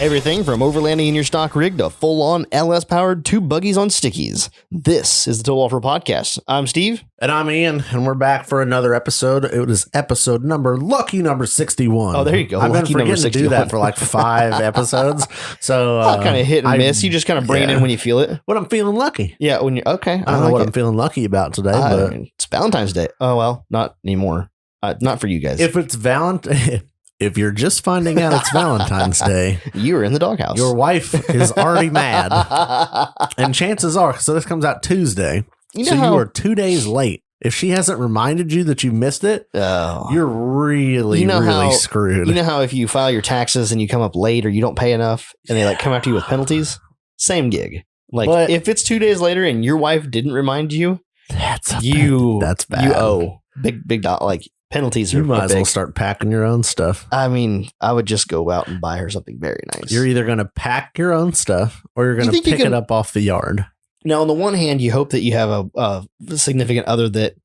Everything from overlanding in your stock rig to full-on LS-powered 2 buggies on stickies. This is the Total Offer Podcast. I'm Steve. And I'm Ian, and we're back for another episode. It was lucky number 61. Oh, there you go. I've been Lucky forgetting number to do that for like 5 episodes. So kind of hit and miss. You just kind of bring it in when you feel it. When I'm feeling lucky. Yeah, when you okay. I don't know what I'm feeling lucky about today, but it's Valentine's Day. Oh well, not anymore. Not for you guys. If it's if you're just finding out it's Valentine's Day, you are in the doghouse. Your wife is already mad. And chances are, so this comes out Tuesday. You are 2 days late. If she hasn't reminded you that you missed it, you're really screwed. You know how if you file your taxes and you come up late or you don't pay enough and they like come after you with penalties? Same gig. Like if it's 2 days later and your wife didn't remind you, that's bad. You owe big like penalties. You might as well start packing your own stuff. I mean, I would just go out and buy her something very nice. You're either going to pack your own stuff or you're going to pick it up off the yard. Now, on the one hand, you hope that you have a significant other that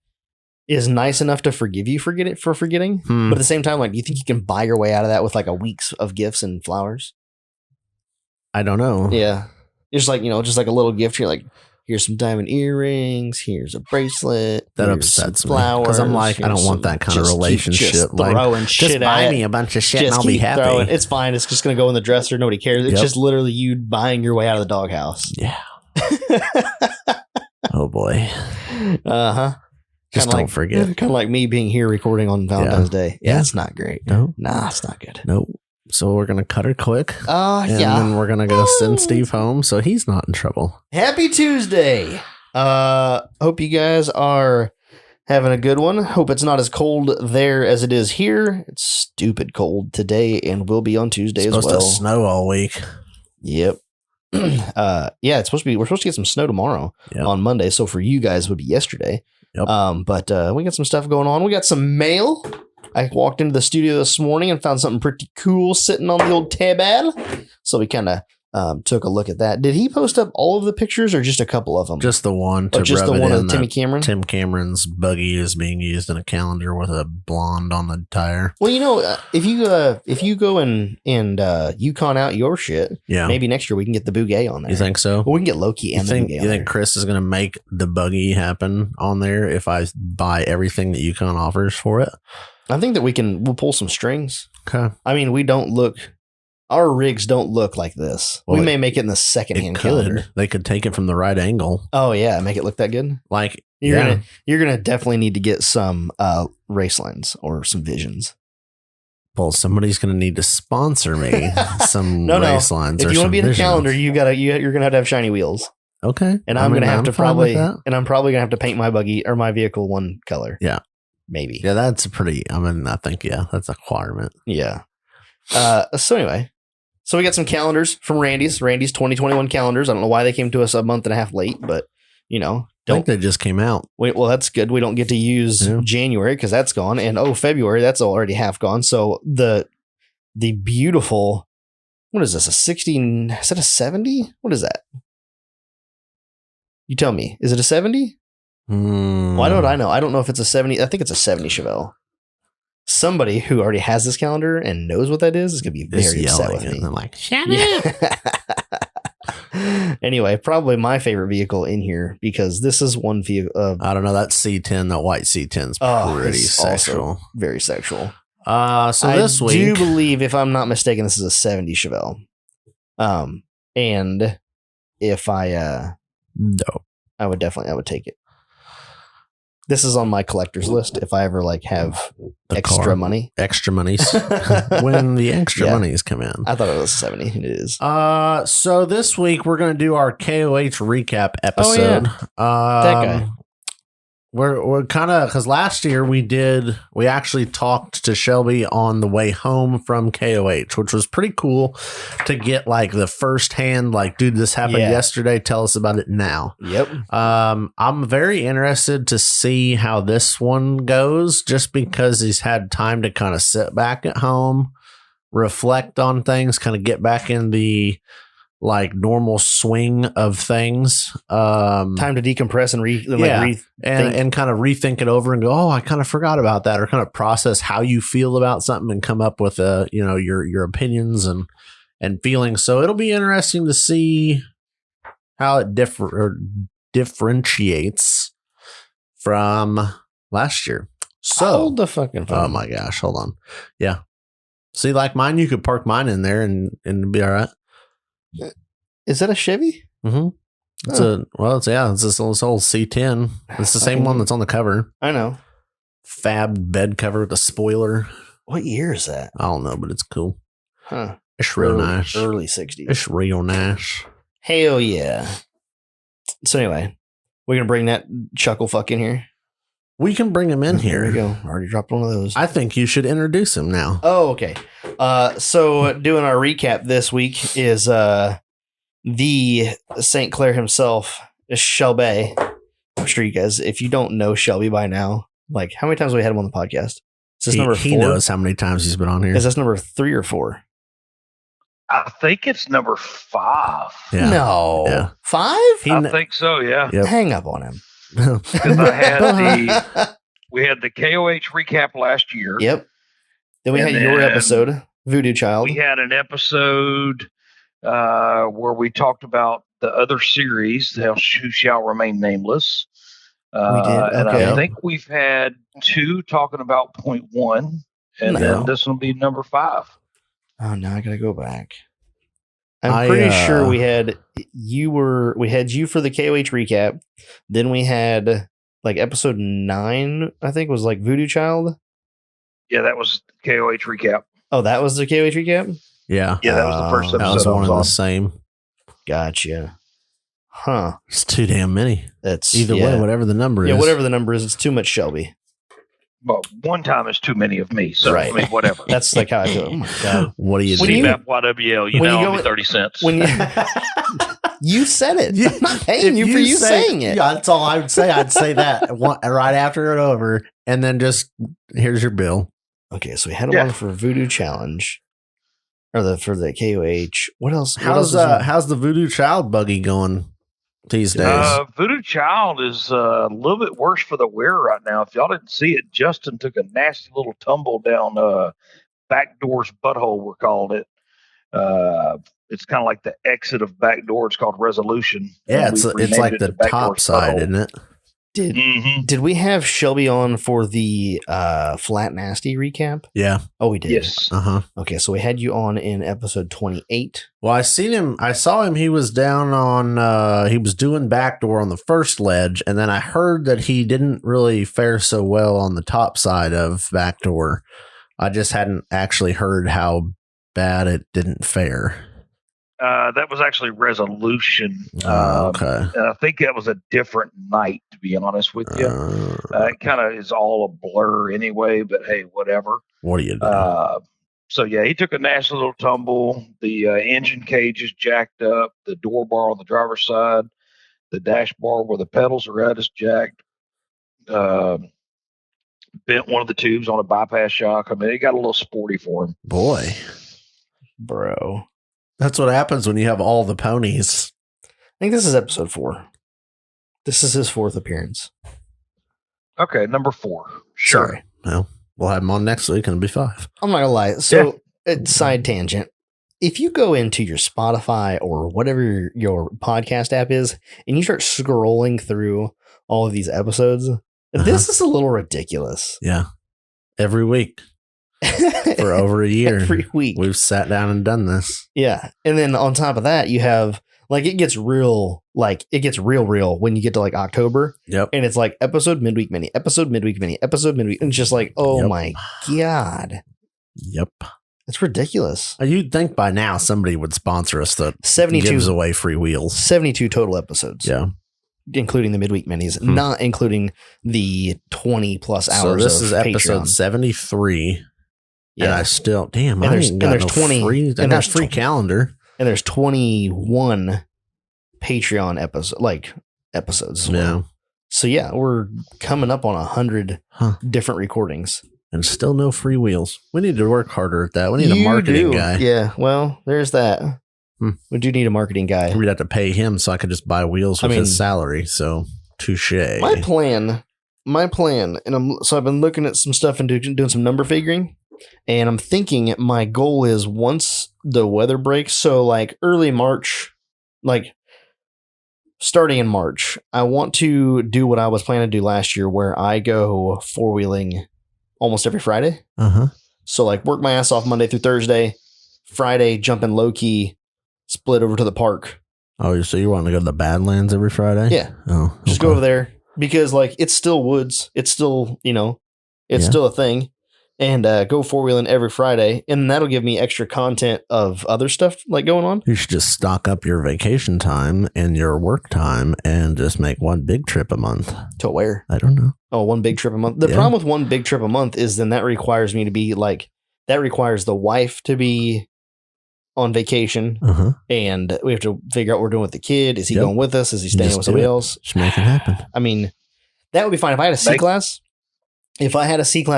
is nice enough to forgive you for forgetting. But at the same time, like, do you think you can buy your way out of that with like a week's of gifts and flowers? I don't know. Yeah. It's like, just like a little gift. You're like, here's some diamond earrings. Here's a bracelet. That upsets me because I'm like, I don't want that kind of relationship. Just throwing shit just buy me a bunch of shit and I'll be happy. It's fine. It's just going to go in the dresser. Nobody cares. It's just literally you buying your way out of the doghouse. Yeah. Oh boy. Just don't forget. Kind of like me being here recording on Valentine's Day. Yeah, it's not great. No. Nah, it's not good. Nope. So we're going to cut her quick. And then we're going to go send Steve home so he's not in trouble. Happy Tuesday. Hope you guys are having a good one. Hope it's not as cold there as it is here. It's stupid cold today and will be on Tuesday as well. It's supposed to snow all week. Yep. It's supposed to be. We're supposed to get some snow tomorrow on Monday. So for you guys, it would be yesterday. Yep. But we got some stuff going on. We got some mail. I walked into the studio this morning and found something pretty cool sitting on the old table. So we kind of took a look at that. Did he post up all of the pictures or just a couple of them? Just the one. Just the one of Timmy Cameron? Tim Cameron's buggy is being used in a calendar with a blonde on the tire. Well, if you go and Yukon out your shit, maybe next year we can get the Bugatti on there. You think so? Well, we can get Loki and the Bugatti on there. You think Chris is going to make the buggy happen on there if I buy everything that Yukon offers for it? I think that we'll pull some strings. Okay. I mean, our rigs don't look like this. Well, we may make it in the secondhand calendar. They could take it from the right angle. Oh yeah, make it look that good. Like you're gonna definitely need to get some race lines or some visions. Well, somebody's gonna need to sponsor me some race lines. If you want to be in the calendar, you're gonna have shiny wheels. Okay. And I'm gonna have to probably have to paint my buggy or my vehicle one color. Yeah. Maybe. Yeah, that's I think that's a requirement. Yeah. So anyway. So we got some calendars from Randy's 2021 calendars. I don't know why they came to us a month and a half late, but I think they just came out. Well, that's good. We don't get to use January because that's gone, and February that's already half gone. So the beautiful, what is this? A 16? Is that a 70? What is that? You tell me. Is it a 70? Why don't I know? I don't know if it's a 70. I think it's a 70 Chevelle. Somebody who already has this calendar and knows what that is going to be very upset with me. I'm like, shut up. Anyway, probably my favorite vehicle in here because this is one vehicle. I don't know. That C10, that white C10 is pretty sexual. Very sexual. So this week. I do believe, if I'm not mistaken, this is a 70 Chevelle. And if I would take it. This is on my collector's list if I ever have extra money. Extra monies. When the extra monies come in. I thought it was 70. It is. So this week we're going to do our KOH recap episode. Oh, yeah. That guy. We're kind of, because last year we actually talked to Shelby on the way home from KOH, which was pretty cool to get the first hand, dude, this happened yesterday. Tell us about it now. Yep. I'm very interested to see how this one goes just because he's had time to kind of sit back at home, reflect on things, kind of get back in the normal swing of things. Time to decompress and and kind of rethink it over and go, oh, I kind of forgot about that, or kind of process how you feel about something and come up with your opinions and and feeling. So it'll be interesting to see how it differentiates from last year. So hold the fucking phone. Oh my gosh, hold on. Yeah. See, like mine, you could park mine in there and it'd be all right. Is that a Chevy? Mm-hmm. It's this old C10. It's the same one that's on the cover. I know. Fab bed cover with a spoiler. What year is that? I don't know, but it's cool. Huh. It's real nice. Early 60s. It's real nice. Hell yeah. So anyway, we're going to bring that chuckle fuck in here. We can bring him in here. There we go. Already dropped one of those. I think you should introduce him now. Oh, okay. So doing our recap this week is the St. Clair himself, Shelby. I'm sure you guys, if you don't know Shelby by now, like how many times have we had him on the podcast? Is this number 4? He knows how many times he's been on here. Is this number 3 or 4? I think it's number 5. Yeah. No. Yeah. 5? I think so, yeah. Yep. Hang up on him. Because we had the KOH recap last year. Yep. Then we had your episode, Voodoo Child. We had an episode where we talked about the other series, Who Shall Remain Nameless. We did. And I think we've had 2 talking about point 1, and then this will be number 5. Oh, now I gotta go back. I'm pretty sure we had you for the KOH recap. Then we had like episode 9, I think was like Voodoo Child. Yeah, that was KOH recap. Oh, that was the KOH recap? Yeah. Yeah, that was the first episode. That was one of the same. Gotcha. Huh. It's too damn many. That's either way, whatever the number is. Yeah, whatever the number is, it's too much Shelby. Well, one time is too many of me. So, right. I mean, whatever. That's like how I feel. Oh, my God. What do you do? YWL, you know, I'll be 30 cents. When you said it. I'm not paying you for you saying it. Yeah, that's all I would say. I'd say that right after it over. And then just, here's your bill. Okay, so we had one for Voodoo Challenge. Or for the KOH. What else? How's the Voodoo Child buggy going these days? Voodoo Child is a little bit worse for the wear right now. If y'all didn't see it, Justin took a nasty little tumble down Backdoor's butthole, we're called it. It's kind of like the exit of Backdoor. It's called Resolution. Yeah, it's like the top side, isn't it? Did we have Shelby on for the Flat Nasty recap? Yeah. Oh, we did. Yes. Okay, so we had you on in episode 28. Well, I saw him. He was down on. He was doing Backdoor on the first ledge, and then I heard that he didn't really fare so well on the top side of Backdoor. I just hadn't actually heard how bad it didn't fare. That was actually Resolution. Okay. And I think that was a different night, to be honest with you. It kind of is all a blur anyway, but hey, whatever. What are you doing? So, yeah, he took a nasty little tumble. The engine cage is jacked up. The door bar on the driver's side. The dash bar where the pedals are at is jacked. Bent one of the tubes on a bypass shock. I mean, it got a little sporty for him. Boy. Bro. That's what happens when you have all the ponies. I think this is episode 4. This is his 4th appearance. Okay, number 4. Sure. Sorry. Well, we'll have him on next week and it'll be 5. I'm not going to lie. So, side tangent. If you go into your Spotify or whatever your podcast app is, and you start scrolling through all of these episodes, this is a little ridiculous. Yeah. Every week. For over a year. Every week. We've sat down and done this. Yeah. And then on top of that, you have it gets real when you get to like October. Yep. And it's like episode midweek mini, episode midweek mini, episode midweek. And it's just like, oh my God. Yep. It's ridiculous. You'd think by now somebody would sponsor us that 72 gives away free wheels. 72 total episodes. Yeah. Including the midweek minis, not including the 20 plus hours. So this is Patreon. episode 73. Yeah, and I still I ain't got there's no 20 free. and there's free calendar, and there's 21 Patreon episodes. Yeah. So yeah, we're coming up on 100 different recordings, and still no free wheels. We need to work harder at that. We need a marketing guy. Yeah. Well, there's that. We do need a marketing guy. We'd have to pay him so I could just buy wheels with his salary. So touche. My plan, and I've been looking at some stuff and doing some number figuring. And I'm thinking my goal is once the weather breaks. So like early March, like starting in March, I want to do what I was planning to do last year, where I go 4-wheeling almost every Friday. So like work my ass off Monday through Thursday, Friday jump in low key, split over to the park. Oh, so you want to go to the Badlands every Friday? Yeah. Oh, okay. Just go over there because like it's still woods. It's still, it's still a thing. And go 4-wheeling every Friday. And that'll give me extra content of other stuff like going on. You should just stock up your vacation time and your work time and just make one big trip a month. To where? I don't know. Oh, one big trip a month. The problem with one big trip a month is then that requires me to be like, that requires the wife to be on vacation. And we have to figure out what we're doing with the kid. Is he going with us? Is he staying with somebody else? Just make it happen. I mean, that would be fine. If I had a C-Class,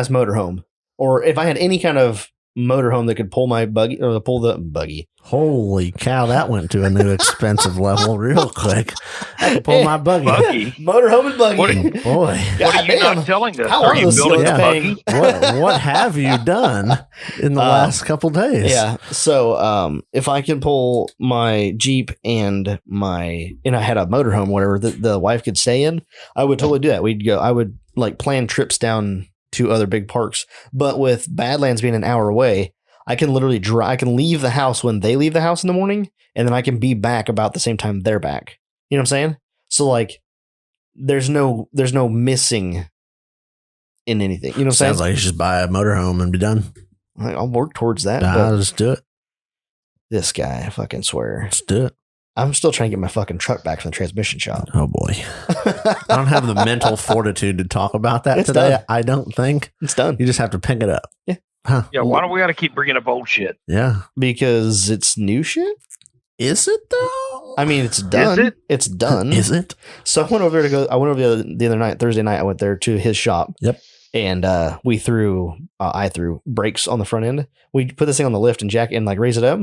motorhome, or if I had any kind of motorhome that could pull my buggy or pull the buggy. Holy cow, that went to a new expensive level real quick. I can pull my buggy. Motorhome and buggy. Boy. What are you not telling us? Are you building a buggy? What have you done in the last couple days? Yeah. So if I can pull my Jeep and I had a motorhome, whatever the wife could stay in, I would totally do that. I would like plan trips down to other big parks, but with Badlands being an hour away, I can literally I can leave the house when they leave the house in the morning, and then I can be back about the same time they're back. You know what I'm saying? So like, there's no missing in anything. You know what I'm saying? Sounds like you should just buy a motorhome and be done. I'll work towards that. I'll just do it. This guy, I fucking swear. Let's do it. I'm still trying to get my fucking truck back from the transmission shop. Oh boy. I don't have the mental fortitude to talk about that today. Done. I don't think. It's done. You just have to pick it up. Yeah. Huh. Yeah, why do we got to keep bringing up old shit? Yeah. Because it's new shit? Is it though? I mean, it's done. Is it? It's done. Is it? So I went over the other night, Thursday night, I went there to his shop. Yep. And I threw brakes on the front end. We put this thing on the lift and jack and like raise it up.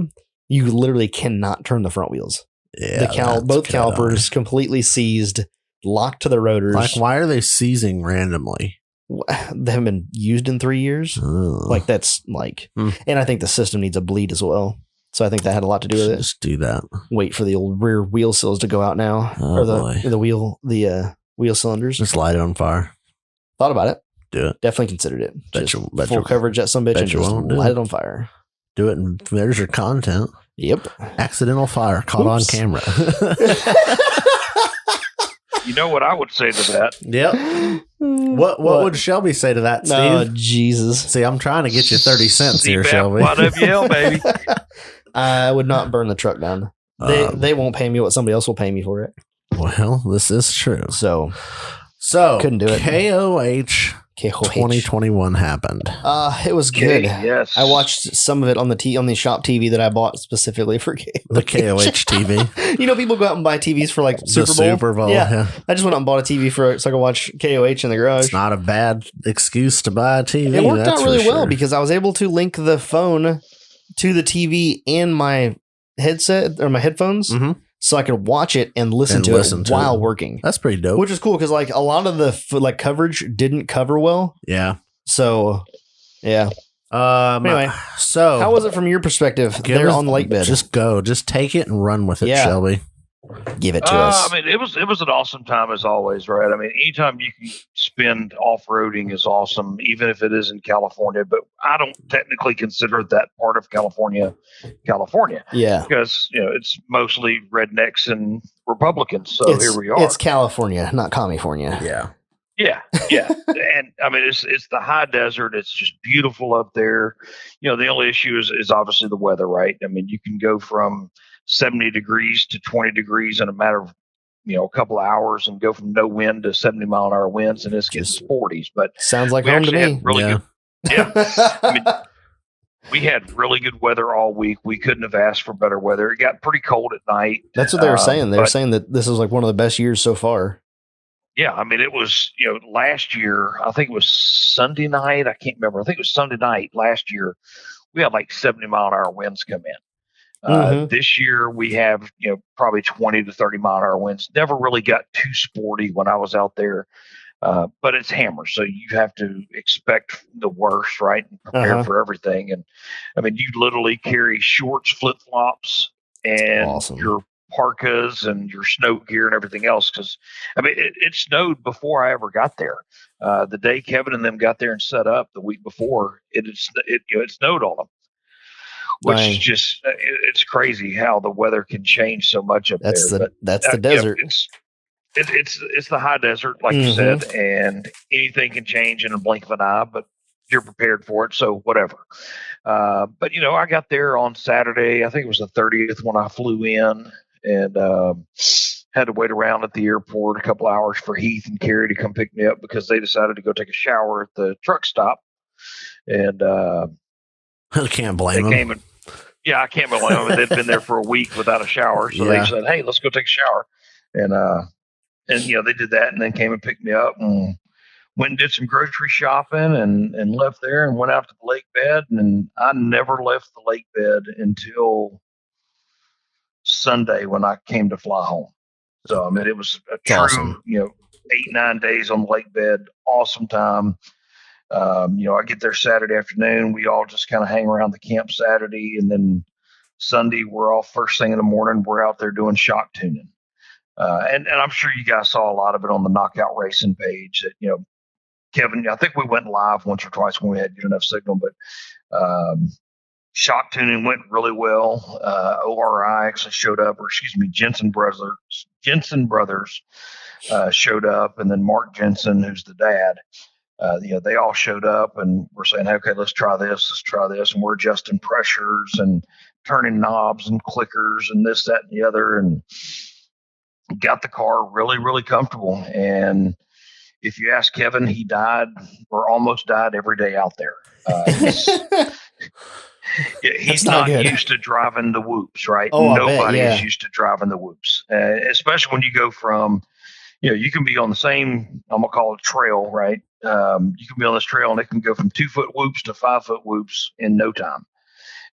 You literally cannot turn the front wheels. Yeah, both calipers completely seized, locked to the rotors. Like, why are they seizing randomly? They haven't been used in 3 years. Like that's like, and I think the system needs a bleed as well. So I think that had a lot to do with it. Just do that. Wait for the old rear wheel seals to go out now, or the wheel cylinders. Just light it on fire. Thought about it. Do it. Definitely considered it. Full coverage at some bitch and just light it on fire. Do it, and there's your content. Yep. Accidental fire caught on camera. You know what I would say to that? Yep. What would Shelby say to that, Steve? Oh, Jesus. See, I'm trying to get you 30 cents here, Shelby. YWL, baby. I would not burn the truck down. They won't pay me what somebody else will pay me for it. Well, this is true. So couldn't do it. KOH 2021 happened. It was good. Yes. I watched some of it on the shop TV that I bought specifically for KOH. The KOH TV. People go out and buy TVs for like Super Bowl. Yeah. I just went out and bought a TV so I could watch KOH in the garage. It's not a bad excuse to buy a TV. It worked out really well because I was able to link the phone to the TV and my headset or my headphones. So I could watch it and listen to it while working. That's pretty dope. Which is cool because like a lot of the coverage didn't cover well. Yeah. So, yeah. Anyway, so how was it from your perspective there on the lake bed? Just take it and run with it, Shelby. Give it to us. I mean, it was an awesome time as always, right? I mean, anytime you can spend off-roading is awesome, even if it is in California. But I don't technically consider that part of California. Yeah, because it's mostly rednecks and Republicans. So here we are. It's California, not California. Yeah. Yeah, and I mean it's the high desert. It's just beautiful up there. The only issue is obviously the weather, right? I mean, you can go from 70 degrees to 20 degrees in a matter of a couple of hours, and go from no wind to 70-mile-an-hour winds, and it's getting 40s. But sounds like home to me. Good, I mean, we had really good weather all week. We couldn't have asked for better weather. It got pretty cold at night. That's what they were saying. They were saying that this is like one of the best years so far. Yeah, I mean, it was, last year, I think it was Sunday night. I can't remember. I think it was Sunday night last year. We had like 70-mile-an-hour winds come in. This year we have, probably 20 to 30-mile-an-hour winds. Never really got too sporty when I was out there. But it's Hammer, so you have to expect the worst, right? And prepare for everything. And I mean, you literally carry shorts, flip flops, and your parkas and your snow gear and everything else. Because I mean, it snowed before I ever got there. The day Kevin and them got there and set up the week before, it snowed on them. Which is just, it's crazy how the weather can change so much up there. That's the desert. It's the high desert, like you said, and anything can change in a blink of an eye, but you're prepared for it, so whatever. But, I got there on Saturday. I think it was the 30th when I flew in, and had to wait around at the airport a couple hours for Heath and Carrie to come pick me up because they decided to go take a shower at the truck stop. And I can't blame them. I can't blame them. They'd been there for a week without a shower, so they said, "Hey, let's go take a shower." And they did that, and then came and picked me up and went and did some grocery shopping and left there and went out to the lake bed. And I never left the lake bed until Sunday when I came to fly home. So, I mean, it was a true, awesome. 8-9 days on the lake bed. Awesome time. I get there Saturday afternoon. We all just kind of hang around the camp Saturday. And then Sunday, we're all first thing in the morning. We're out there doing shock tuning. And I'm sure you guys saw a lot of it on the Knockout Racing page that, Kevin, I think we went live once or twice when we had good enough signal, but shock tuning went really well. ORI actually showed up, Jensen Brothers showed up, and then Mark Jensen, who's the dad. They all showed up and we're saying, okay, let's try this. And we're adjusting pressures and turning knobs and clickers and this, that, and the other. And got the car really, really comfortable. And if you ask Kevin, he died or almost died every day out there. He's not used to driving the whoops, right? Nobody is used to driving the whoops, especially when you go from, you can be on the same, I'm going to call it trail, right? You can be on this trail and it can go from 2-foot whoops to 5-foot whoops in no time.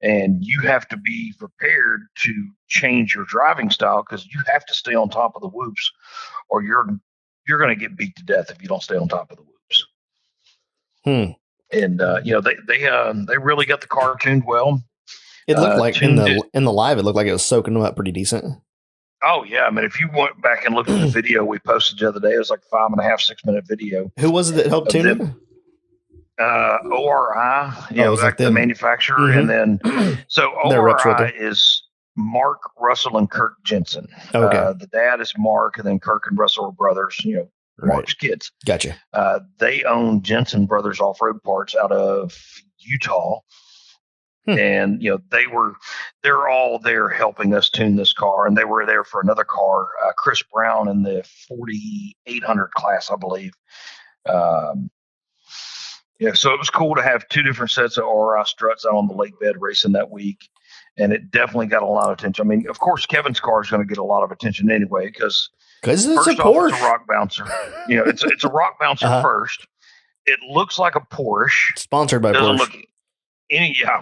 And you have to be prepared to change your driving style because you have to stay on top of the whoops or you're going to get beat to death if you don't stay on top of the whoops. And, they really got the car tuned well. It looked like in the live, it looked like it was soaking them up pretty decent. Oh, yeah. I mean, if you went back and looked at the video we posted the other day, it was like 5.5-6 minute video. Who was it that helped tune it? ORI, like the manufacturer. And then, so ORI is Mark, Russell, and Kirk Jensen. Okay. The dad is Mark, and then Kirk and Russell are brothers, Mark's kids. Gotcha. They own Jensen Brothers Off-Road Parts out of Utah. And, they're all there helping us tune this car. And they were there for another car, Chris Brown in the 4800 class, I believe. So it was cool to have two different sets of RI struts out on the lake bed racing that week. And it definitely got a lot of attention. I mean, of course, Kevin's car is going to get a lot of attention anyway, because it's a Porsche. It's a rock bouncer. It's a rock bouncer first. It looks like a Porsche. Sponsored by Porsche.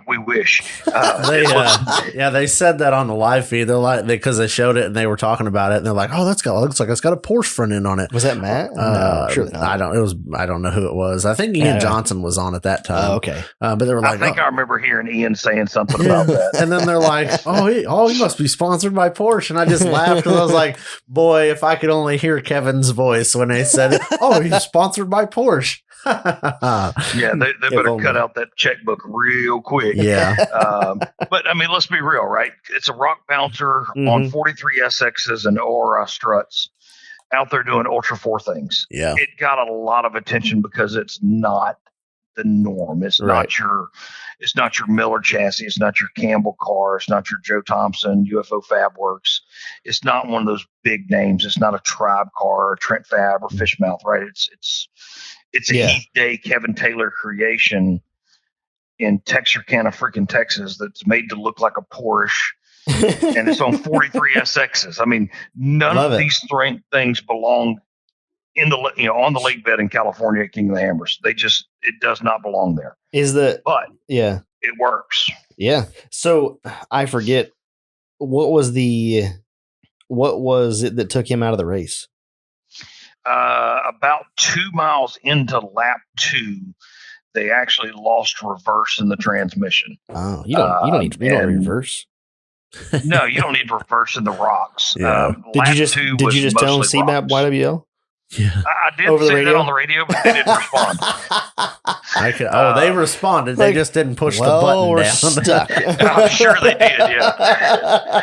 We wish. They said that on the live feed. They're like, because they showed it and they were talking about it, and they're like, "Oh, looks like it's got a Porsche front end on it." Was that Matt? No, surely not. I don't know who it was. I think Ian Johnson was on at that time. Okay, but they were like, I remember hearing Ian saying something about that. And then they're like, he must be sponsored by Porsche. And I just laughed because I was like, boy, if I could only hear Kevin's voice when they said it. Oh, he's sponsored by Porsche. They better cut out that checkbook real quick. Yeah. But I mean, let's be real, right? It's a rock bouncer on 43 SXs and ORI struts out there doing Ultra 4 things. Yeah. It got a lot of attention because it's not the norm. It's not your Miller chassis. It's not your Campbell car. It's not your Joe Thompson UFO Fab Works. It's not one of those big names. It's not a Tribe car or Trent Fab or Fishmouth, right? It's a Heath Day, Kevin Taylor creation in Texarkana, freaking Texas, that's made to look like a Porsche, and it's on 43 SXs. I mean, none of these things belong in the on the lake bed in California at King of the Hammers. It does not belong there. But it works. Yeah. So I forget what was it that took him out of the race? About 2 miles into lap 2, they actually lost reverse in the transmission. Oh, you don't need reverse. No, you don't need reverse in the rocks. Yeah. Did you just tell them CMAP YWL? Yeah. I did say that on the radio, but they didn't respond. They responded. They just didn't push the button we're down. Stuck. I'm sure they did, yeah.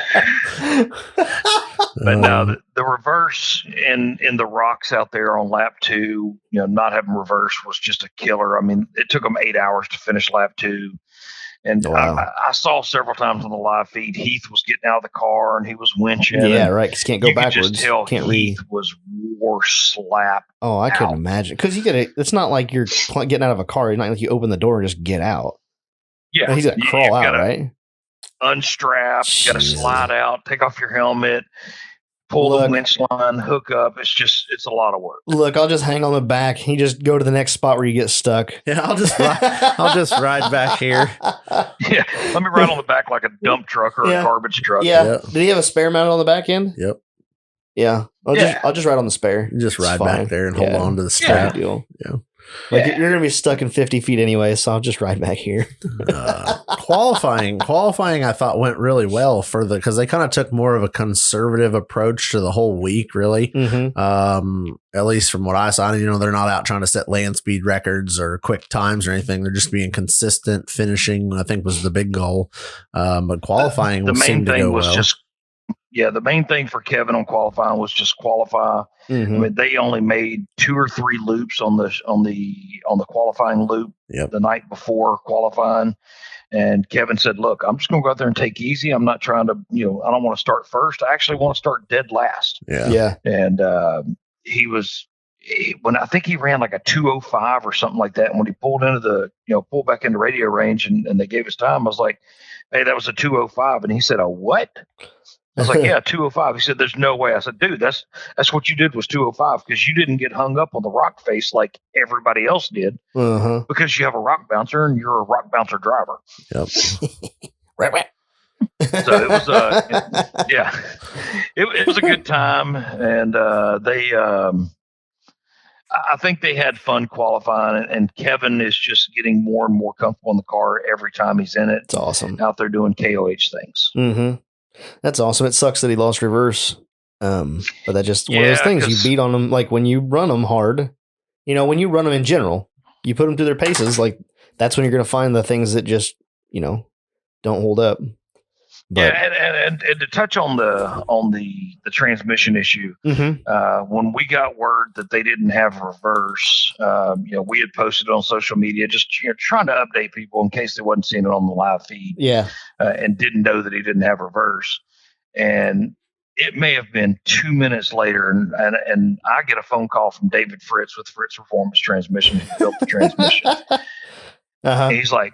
But no, the reverse in the rocks out there on lap 2, not having reverse was just a killer. I mean, it took them 8 hours to finish lap 2. And I saw several times on the live feed, Heath was getting out of the car and he was winching. Yeah, right. Because can't go backwards. Could just tell Heath was war slap. Oh, I couldn't imagine. Because it's not like you're getting out of a car. It's not like you open the door and just get out. Yeah. He's got to crawl out, right? Unstrap, you got to slide out, take off your helmet, pull the winch line, hook up. It's a lot of work. Look, I'll just hang on the back. You just go to the next spot where you get stuck. Yeah, I'll just ride back here. Yeah, let me ride on the back like a dump truck or a garbage truck. Yeah. Yep. Did he have a spare mounted on the back end? Yep. Yeah. I'll just ride on the spare. You just ride back there and hold on to the strap. Deal. Yeah. You're going to be stuck in 50 feet anyway, so I'll just ride back here. Qualifying, I thought went really well because they kind of took more of a conservative approach to the whole week, really. Mm-hmm. At least from what I saw, they're not out trying to set land speed records or quick times or anything. They're just being consistent. Finishing, I think, was the big goal. But qualifying seemed to go well. The main thing for Kevin on qualifying was just qualify. Mm-hmm. I mean, they only made 2 or 3 loops on the qualifying loop the night before qualifying. And Kevin said, "Look, I'm just going to go out there and take easy. I'm not trying to, I don't want to start first. I actually want to start dead last." Yeah. And when I think he ran like a 2:05 or something like that. And when he pulled pulled back into radio range and they gave his time, I was like, "Hey, that was a 2:05." And he said, "A what?" I was like, "Yeah, 2:05. He said, "There's no way." I said, "Dude, that's what you did was 2:05 because you didn't get hung up on the rock face like everybody else did because you have a rock bouncer and you're a rock bouncer driver." Yep. Right. So it was, it was a good time, and I think they had fun qualifying, and Kevin is just getting more and more comfortable in the car every time he's in it. It's awesome out there doing KOH things. Mm-hmm. That's awesome. It sucks that he lost reverse. But that just one of those things you beat on them. Like when you run them hard, when you run them in general, you put them through their paces. Like that's when you're going to find the things that just, don't hold up. But, and to touch on the transmission issue, when we got word that they didn't have reverse, we had posted on social media, just trying to update people in case they wasn't seeing it on the live feed, and didn't know that he didn't have reverse. And it may have been 2 minutes later, and I get a phone call from David Fritz with Fritz Performance Transmission, who built the transmission. And he's like,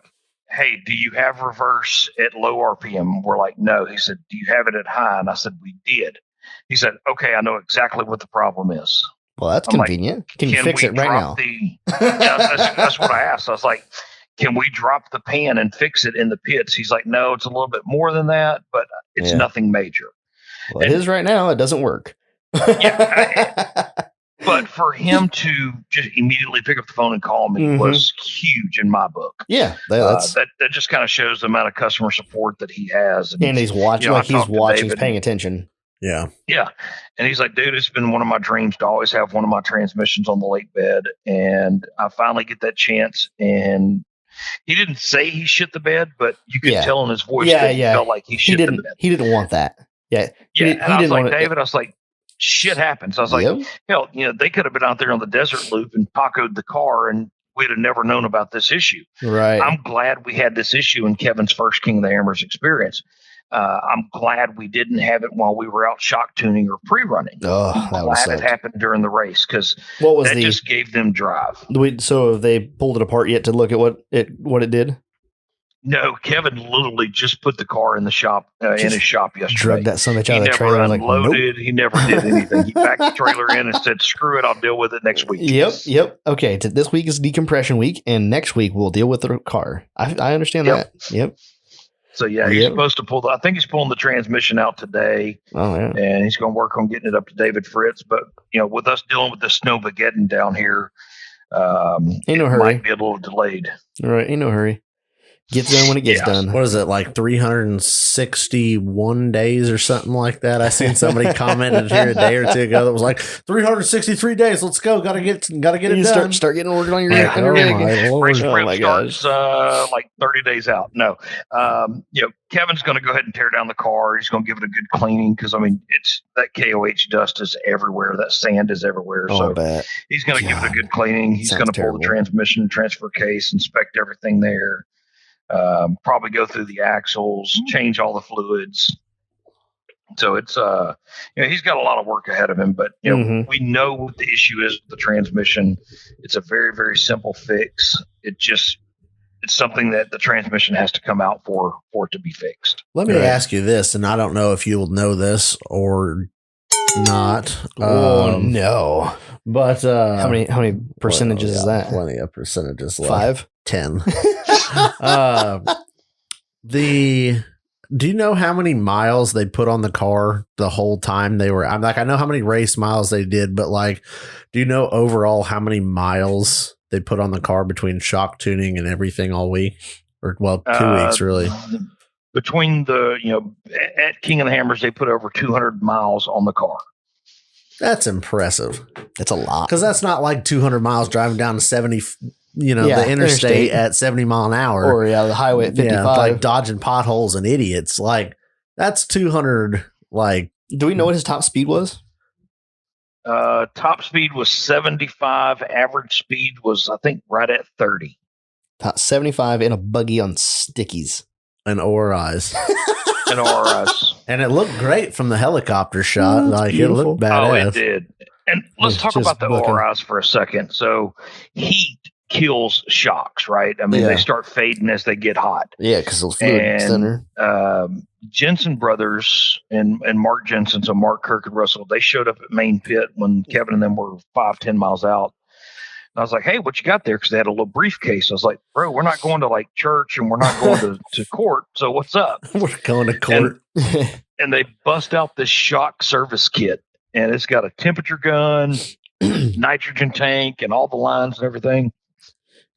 "Hey, do you have reverse at low RPM?" We're like, "No." He said, "Do you have it at high?" And I said, "We did." He said, "Okay, I know exactly what the problem is." Well, that's convenient. Like, can you fix it right now? That's what I asked. I was like, "Can we drop the pan and fix it in the pits?" He's like, "No, it's a little bit more than that, but it's nothing major." Well, it is right now. It doesn't work. But for him to just immediately pick up the phone and call me was huge in my book. Yeah, that just kind of shows the amount of customer support that he has, and he's watching. He's paying attention. Yeah. And he's like, "Dude, it's been one of my dreams to always have one of my transmissions on the lake bed, and I finally get that chance." And he didn't say he shit the bed, but you could tell in his voice that he felt like he shit the bed. He didn't want that. Yeah. And I was like, David, I was like, shit happens. I was like, hell, they could have been out there on the desert loop and Paco'd the car and we'd have never known about this issue. Right. I'm glad we had this issue in Kevin's first King of the Hammers experience. I'm glad we didn't have it while we were out shock tuning or pre-running. Oh, I'm glad it happened during the race because that just gave them drive. So have they pulled it apart yet to look at what it did? No, Kevin literally just put the car in the shop, in his shop yesterday. Drug that son of a bitch out of the trailer. He never unloaded. He never did anything. He packed the trailer in and said, "Screw it, I'll deal with it next week." Yep. Okay, this week is decompression week, and next week we'll deal with the car. I understand that. Yep. So he's supposed to pull. I think he's pulling the transmission out today. Oh yeah, and he's going to work on getting it up to David Fritz. But with us dealing with the snowmageddon down here, ain't no it hurry. Might be a little delayed. All right, ain't no hurry. Gets done when it gets done. What is it, like 361 days or something like that? I seen somebody commented here a day or two ago that was like 363 days. Let's go. Gotta get it done. Start getting ordered on your rig. Race prep starts like 30 days out. No, Kevin's going to go ahead and tear down the car. He's going to give it a good cleaning because it's that KOH dust is everywhere. That sand is everywhere. So he's going to give it a good cleaning. He's going to pull the transmission, transfer case, inspect everything there. Probably go through the axles, change all the fluids. So it's he's got a lot of work ahead of him, but we know what the issue is with the transmission. It's a very, very simple fix. It's something that the transmission has to come out for it to be fixed. Let me ask you this, and I don't know if you'll know this or not. No. But how many percentages is that? Plenty of percentages left. 5? 10. Do you know how many miles they put on the car the whole time they were? I know how many race miles they did, but do you know overall how many miles they put on the car between shock tuning and everything all week? Or 2 weeks really. Between at King of the Hammers, they put over 200 miles on the car. That's impressive. That's a lot. Because that's not like 200 miles driving down 70, the interstate at 70 mile an hour. Or the highway at 55. Like dodging potholes and idiots. Like that's 200. Do we know what his top speed was? Top speed was 75. Average speed was, I think, right at 30. Top 75 in a buggy on stickies. And ORIs. And it looked great from the helicopter shot. It looked badass. Oh, it did. And let's talk about the ORIs for a second. So heat kills shocks, right? I mean, they start fading as they get hot. Yeah, because the fluid thinner. Jensen Brothers and Mark Jensen, so Mark, Kirk, and Russell, they showed up at Main Pit when Kevin and them were 5-10 miles out. And I was like, hey, what you got there? Because they had a little briefcase. I was like, bro, we're not going to church and we're not going to court. So what's up? We're going to court. And they bust out this shock service kit. And it's got a temperature gun, nitrogen tank, and all the lines and everything.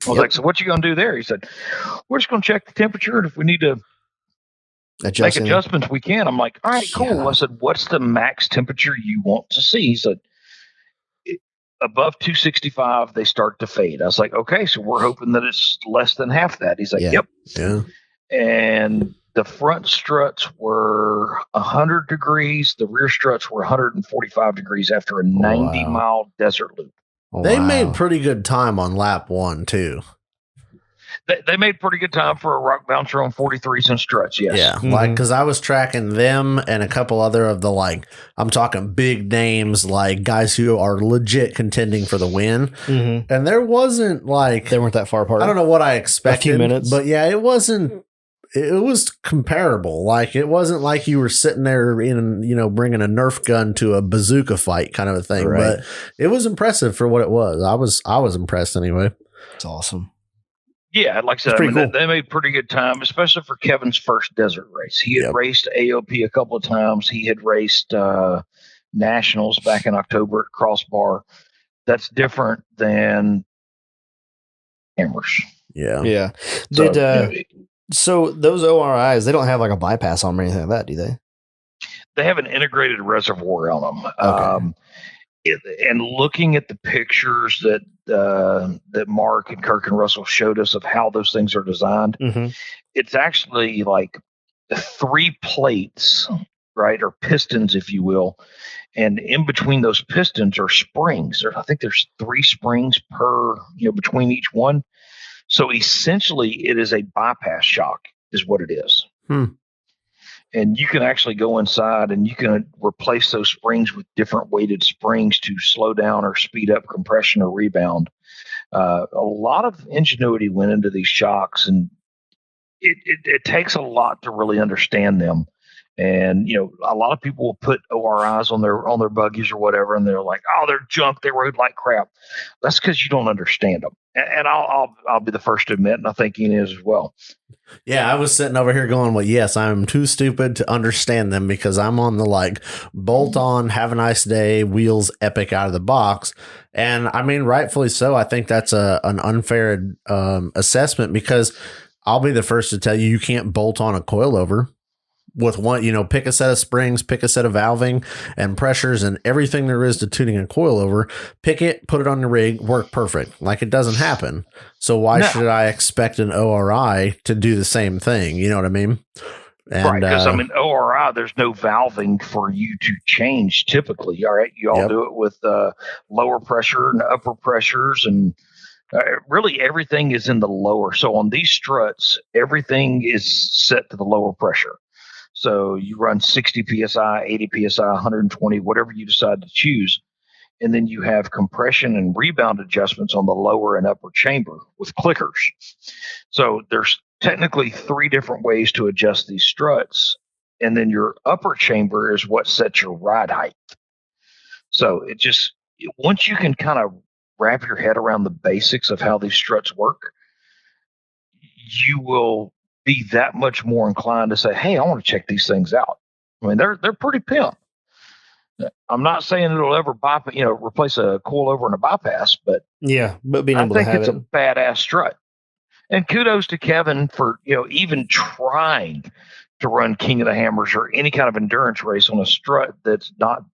I was like, so what you going to do there? He said, we're just going to check the temperature. And if we need to make adjustments, we can. I'm like, all right, cool. Yeah. I said, what's the max temperature you want to see? He said, above 265, they start to fade. I was like, okay, so we're hoping that it's less than half that. He's like, yep. Yeah. And the front struts were 100 degrees. The rear struts were 145 degrees after a 90-mile desert loop. They made pretty good time on lap 1, too. They made pretty good time for a rock bouncer on 43s and struts, yes. Yeah, because I was tracking them and a couple other of the, I'm talking big names, guys who are legit contending for the win. Mm-hmm. And there wasn't, they weren't that far apart. I don't know what I expected. A few minutes. But, yeah, it wasn't. It was comparable. It wasn't like you were sitting there bringing a Nerf gun to a bazooka fight kind of a thing. Right. But it was impressive for what it was. I was impressed anyway. It's awesome. Yeah, like I said, cool. They made pretty good time, especially for Kevin's first desert race. He had raced AOP a couple of times. He had raced Nationals back in October at Crossbar. That's different than Hammers. Yeah. Yeah. So those ORIs, they don't have a bypass on them or anything like that, do they? They have an integrated reservoir on them. Okay. And looking at the pictures that Mark and Kirk and Russell showed us of how those things are designed, it's actually 3 plates, right, or pistons, if you will. And in between those pistons are springs. I think there's 3 springs per, between each one. So essentially, it is a bypass shock, is what it is. And you can actually go inside and you can replace those springs with different weighted springs to slow down or speed up compression or rebound. A lot of ingenuity went into these shocks, and it takes a lot to really understand them. And a lot of people will put ORIs on their buggies or whatever, and they're like, "Oh, they're junk. They rode like crap." That's because you don't understand them. And I'll be the first to admit, and I think Ian is as well. Yeah, I was sitting over here going, well, yes, I'm too stupid to understand them because I'm on the bolt on, have a nice day, wheels epic out of the box. And I mean, rightfully so. I think that's an unfair assessment because I'll be the first to tell you, you can't bolt on a coilover with one, pick a set of springs, pick a set of valving and pressures and everything there is to tuning a coilover, pick it, put it on the rig, work perfect. It doesn't happen. So why should I expect an ORI to do the same thing? You know what I mean? And, right. Because ORI, there's no valving for you to change typically. All right. You all do it with lower pressure and upper pressures, and really everything is in the lower. So on these struts, everything is set to the lower pressure. So you run 60 PSI, 80 PSI, 120, whatever you decide to choose. And then you have compression and rebound adjustments on the lower and upper chamber with clickers. So there's technically 3 different ways to adjust these struts. And then your upper chamber is what sets your ride height. So once you can kind of wrap your head around the basics of how these struts work, you will be that much more inclined to say, "Hey, I want to check these things out." I mean, they're pretty pimp. I'm not saying it'll ever replace a coilover and a bypass, but being able to have it's a badass strut. And kudos to Kevin for even trying to run King of the Hammers or any kind of endurance race on a strut that's not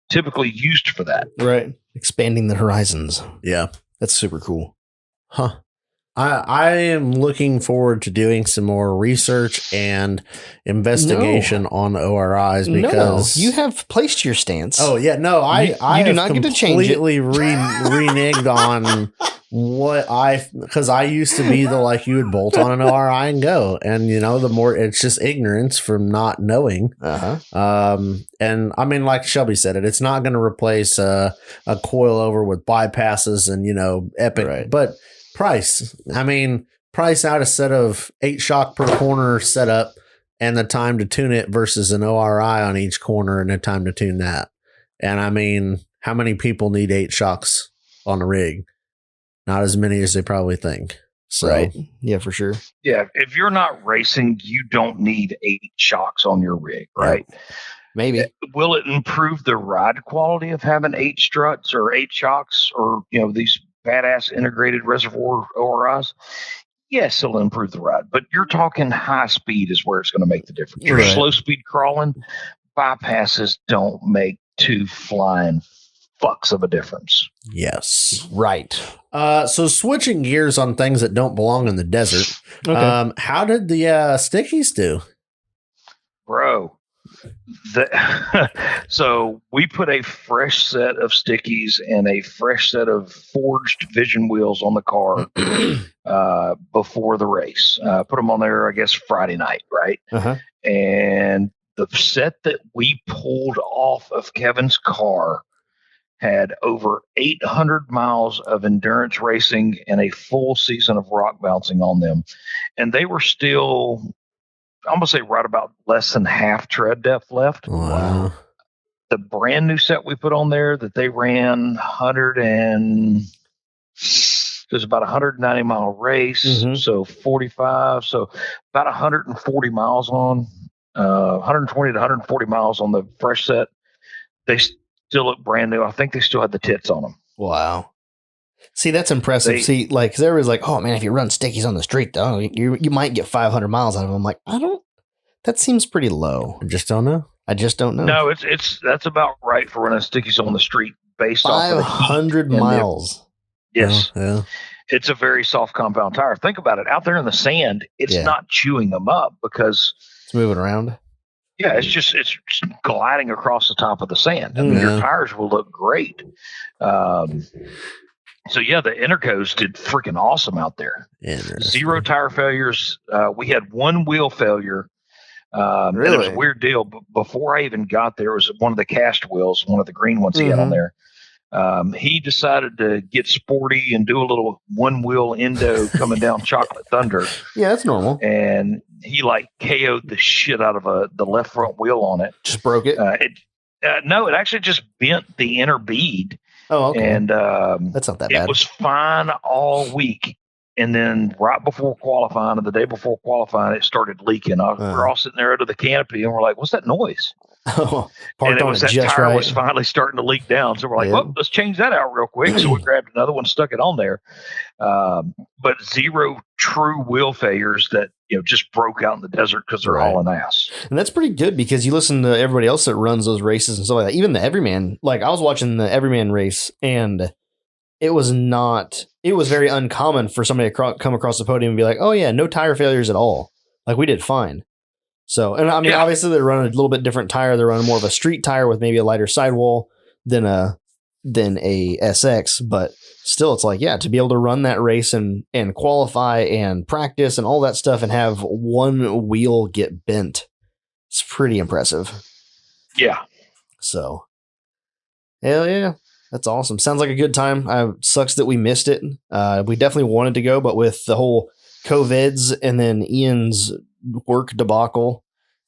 typically used for that. Right, expanding the horizons. Yeah, that's super cool. Huh. I am looking forward to doing some more research and investigation on ORIs because you have placed your stance. Oh yeah, no, I do not get to change it. Completely reneged on because I used to be you would bolt on an ORI and go, and the more it's just ignorance from not knowing. And I mean, like Shelby said, it's not going to replace a coilover with bypasses and epic, right. But price. I mean, price out a set of 8 shock per corner setup and the time to tune it versus an ORI on each corner and the time to tune that. And I mean, how many people need 8 shocks on a rig? Not as many as they probably think. So, right. Yeah, for sure. Yeah. If you're not racing, you don't need 8 shocks on your rig, right? Yeah. Maybe. Will it improve the ride quality of having 8 struts or 8 shocks or, these badass integrated reservoir ORIs? Yes, it'll improve the ride, but you're talking high speed is where it's going to make the difference. Your slow speed crawling, bypasses don't make 2 flying fucks of a difference. Yes. Right. So switching gears on things that don't belong in the desert. Okay. How did the stickies do? Bro. So we put a fresh set of stickies and a fresh set of forged Vision wheels on the car before the race. Put them on there, I guess, Friday night, right? And the set that we pulled off of Kevin's car had over 800 miles of endurance racing and a full season of rock bouncing on them. And they were still, I'm going to say right about less than half tread depth left. Wow. The brand new set we put on there that they ran it was about a 190 mile race. So 45, so about 140 miles on, 120 to 140 miles on the fresh set. They still look brand new. I think they still had the tits on them. Wow. See, that's impressive. Cause everybody's like, "Oh man, if you run stickies on the street, though, you might get 500 miles out of them." I'm like, that seems pretty low. I just don't know. No, that's about right for running stickies on the street based off 500 miles. Yes. Yeah. It's a very soft compound tire. Think about it. Out there in the sand, it's not chewing them up because it's moving around. Yeah, it's just gliding across the top of the sand. I mean, your tires will look great. So yeah, the Intercos did freaking awesome out there. 0 tire failures. We had 1 wheel failure. Really? It was a weird deal. But before I even got there, it was one of the cast wheels, one of the green ones he had on there. He decided to get sporty and do a little one-wheel endo coming down Chocolate Thunder. Yeah, that's normal. And he like KO'd the shit out of the left front wheel on it. Just broke it? No, it actually just bent the inner bead. Oh, okay. And that's not that bad. It was fine all week. And then right before qualifying, or the day before qualifying, it started leaking. We're all sitting there under the canopy, and we're like, "What's that noise?" Oh, and it was that tire was finally starting to leak down. So we're like, "Well, let's change that out real quick." So we grabbed another one, stuck it on there. But zero true wheel failures that just broke out in the desert because they're hauling ass. And that's pretty good because you listen to everybody else that runs those races and stuff like that. Even the Everyman, like I was watching the Everyman race, and it was very uncommon for somebody to come across the podium and be like, "Oh yeah, no tire failures at all. Like we did fine." So, and I mean, obviously they're running a little bit different tire. They're running more of a street tire with maybe a lighter sidewall than a SX, but still it's like, yeah, to be able to run that race and qualify and practice and all that stuff and have one wheel get bent, it's pretty impressive. Yeah. So, hell yeah. That's awesome. Sounds like a good time. Sucks that we missed it. We definitely wanted to go, but with the whole COVIDs and then Ian's work debacle,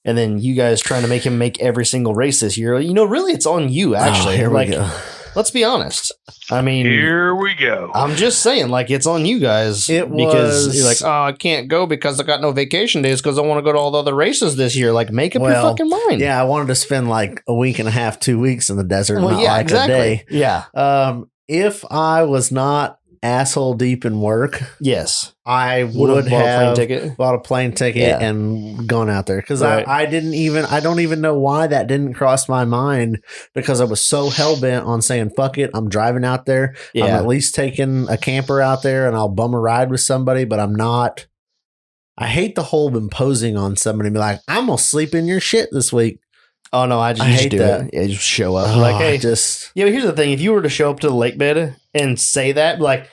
and then you guys trying to make him make every single race this year, really, it's on you, actually. Here we go. Let's be honest. I mean, here we go. I'm just saying, like, it's on you guys. Because you're like, oh, I can't go because I got no vacation days because I want to go to all the other races this year. Like, make up your fucking mind. Yeah, I wanted to spend like a week and a half, 2 weeks in the desert, not like a day. Yeah. If I was not asshole deep in work, yes, I would have bought a plane ticket Yeah. and gone out there because I don't even know why that didn't cross my mind, because I was so hell bent on saying fuck it, I'm driving out there. Yeah. I'm at least taking a camper out there and I'll bum a ride with somebody, but I'm not. I hate the whole imposing on somebody and be like, I'm gonna sleep in your shit this week. Oh no, I hate that. Yeah, just show up. Like, hey, but here's the thing: if you were to show up to the lake bed and say that, like,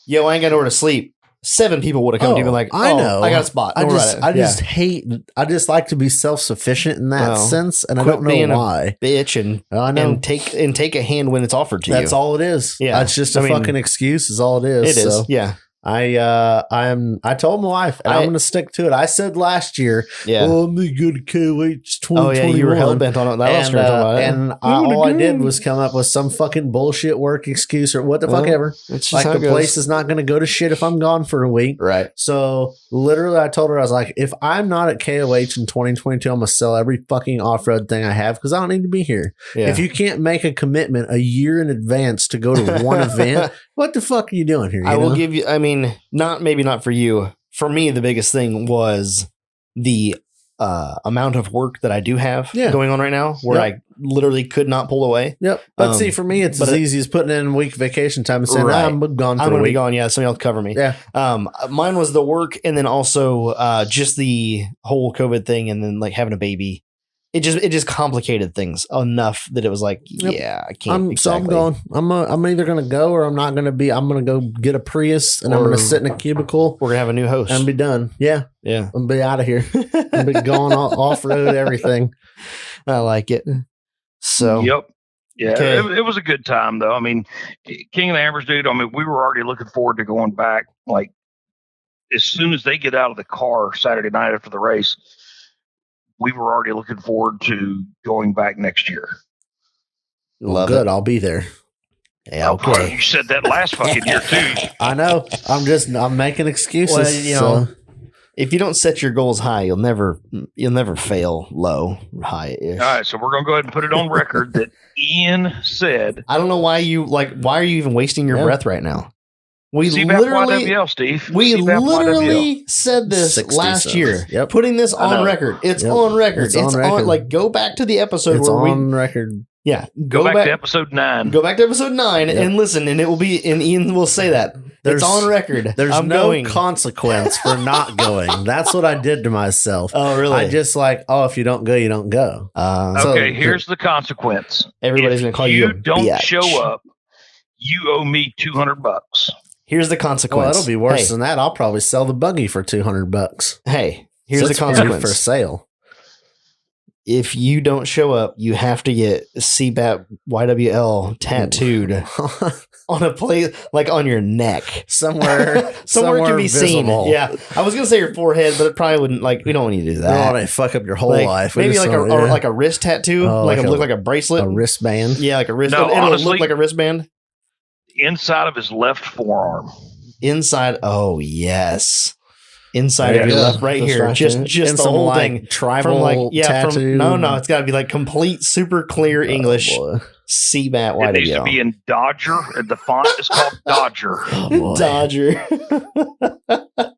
yo, I ain't got nowhere to sleep, 7 people would have come to you and be like, oh, I know, I got a spot. I just like to be self-sufficient in that sense, and I don't know why. Bitch, and take a hand when it's offered to you. That's all it is. Yeah, it's just a fucking excuse. Is all it is. It is. Yeah. I told my wife, and I'm going to stick to it. I said last year, I'm the good KOH 2021. Oh yeah, you were hell bent on it. All I did was come up with some fucking bullshit work excuse or what the fuck ever. Like the place is not going to go to shit if I'm gone for a week. Right. So literally, I told her, I was like, if I'm not at KOH in 2022, I'm going to sell every fucking off-road thing I have because I don't need to be here. Yeah. If you can't make a commitment a year in advance to go to one event, what the fuck are you doing here? I will give you. I mean, maybe not for you. For me, the biggest thing was the amount of work that I do have going on right now, where I literally could not pull away. Yep. But see, for me, it's as easy as putting in a week vacation time and saying, I'm gone for a week. I'm going to be gone. Yeah, somebody else cover me. Yeah. Mine was the work, and then also just the whole COVID thing, and then like having a baby. It just complicated things enough that it was like, I can't. So I'm going. I'm either going to go or I'm not going to be. I'm going to go get a Prius and I'm going to sit in a cubicle. We're going to have a new host and be done. Yeah. Yeah. I'm be out of here. I'm be going off road, everything. I like it. So. Yep. Yeah. Okay. It was a good time though. I mean, King of the Hammers, dude. I mean, we were already looking forward to going back. Like as soon as they get out of the car Saturday night after the race, we were already looking forward to going back next year. Love it. I'll be there. Yeah, okay. You said that last fucking year too. I know. I'm making excuses. Well, if you don't set your goals high, you'll never fail low, high-ish. All right, so we're gonna go ahead and put it on record that Ian said. I don't know why why are you even wasting your breath right now? We literally, YWL, Steve. We literally said this 60 last year. Yep. Putting this on record. It's on record. It's on record. Like, go back to the episode it's on record. Yeah. Go back to episode 9. Go back to episode 9 and listen, and it will be, and Ian will say that. It's on record. There's no consequence for not going. That's what I did to myself. Oh, really? I just if you don't go, you don't go. Okay, here's the consequence. Everybody's going to call you a bitch. Don't show up, you owe me $200. Here's the consequence. Well, it'll be worse than that. I'll probably sell the buggy for $200. Hey, here's the consequence for sale. if you don't show up, you have to get CBAP YWL tattooed on a plate, like on your neck. Somewhere it can be visible. seen. Yeah. I was going to say your forehead, but it probably wouldn't, like, we don't want you to do that. You don't want to fuck up your whole life. Maybe like like a wrist tattoo, like look like a bracelet. A wristband. Yeah, like a wrist. No, it'll honestly, look like a wristband. Inside of his left forearm. Inside. Oh, yes. Inside of your left, right here. Just the whole thing. Tribal tattoo. No, it's got to be like complete, super clear English. CBAT YWL. It needs to be in Dodger. The font is called Dodger. Dodger.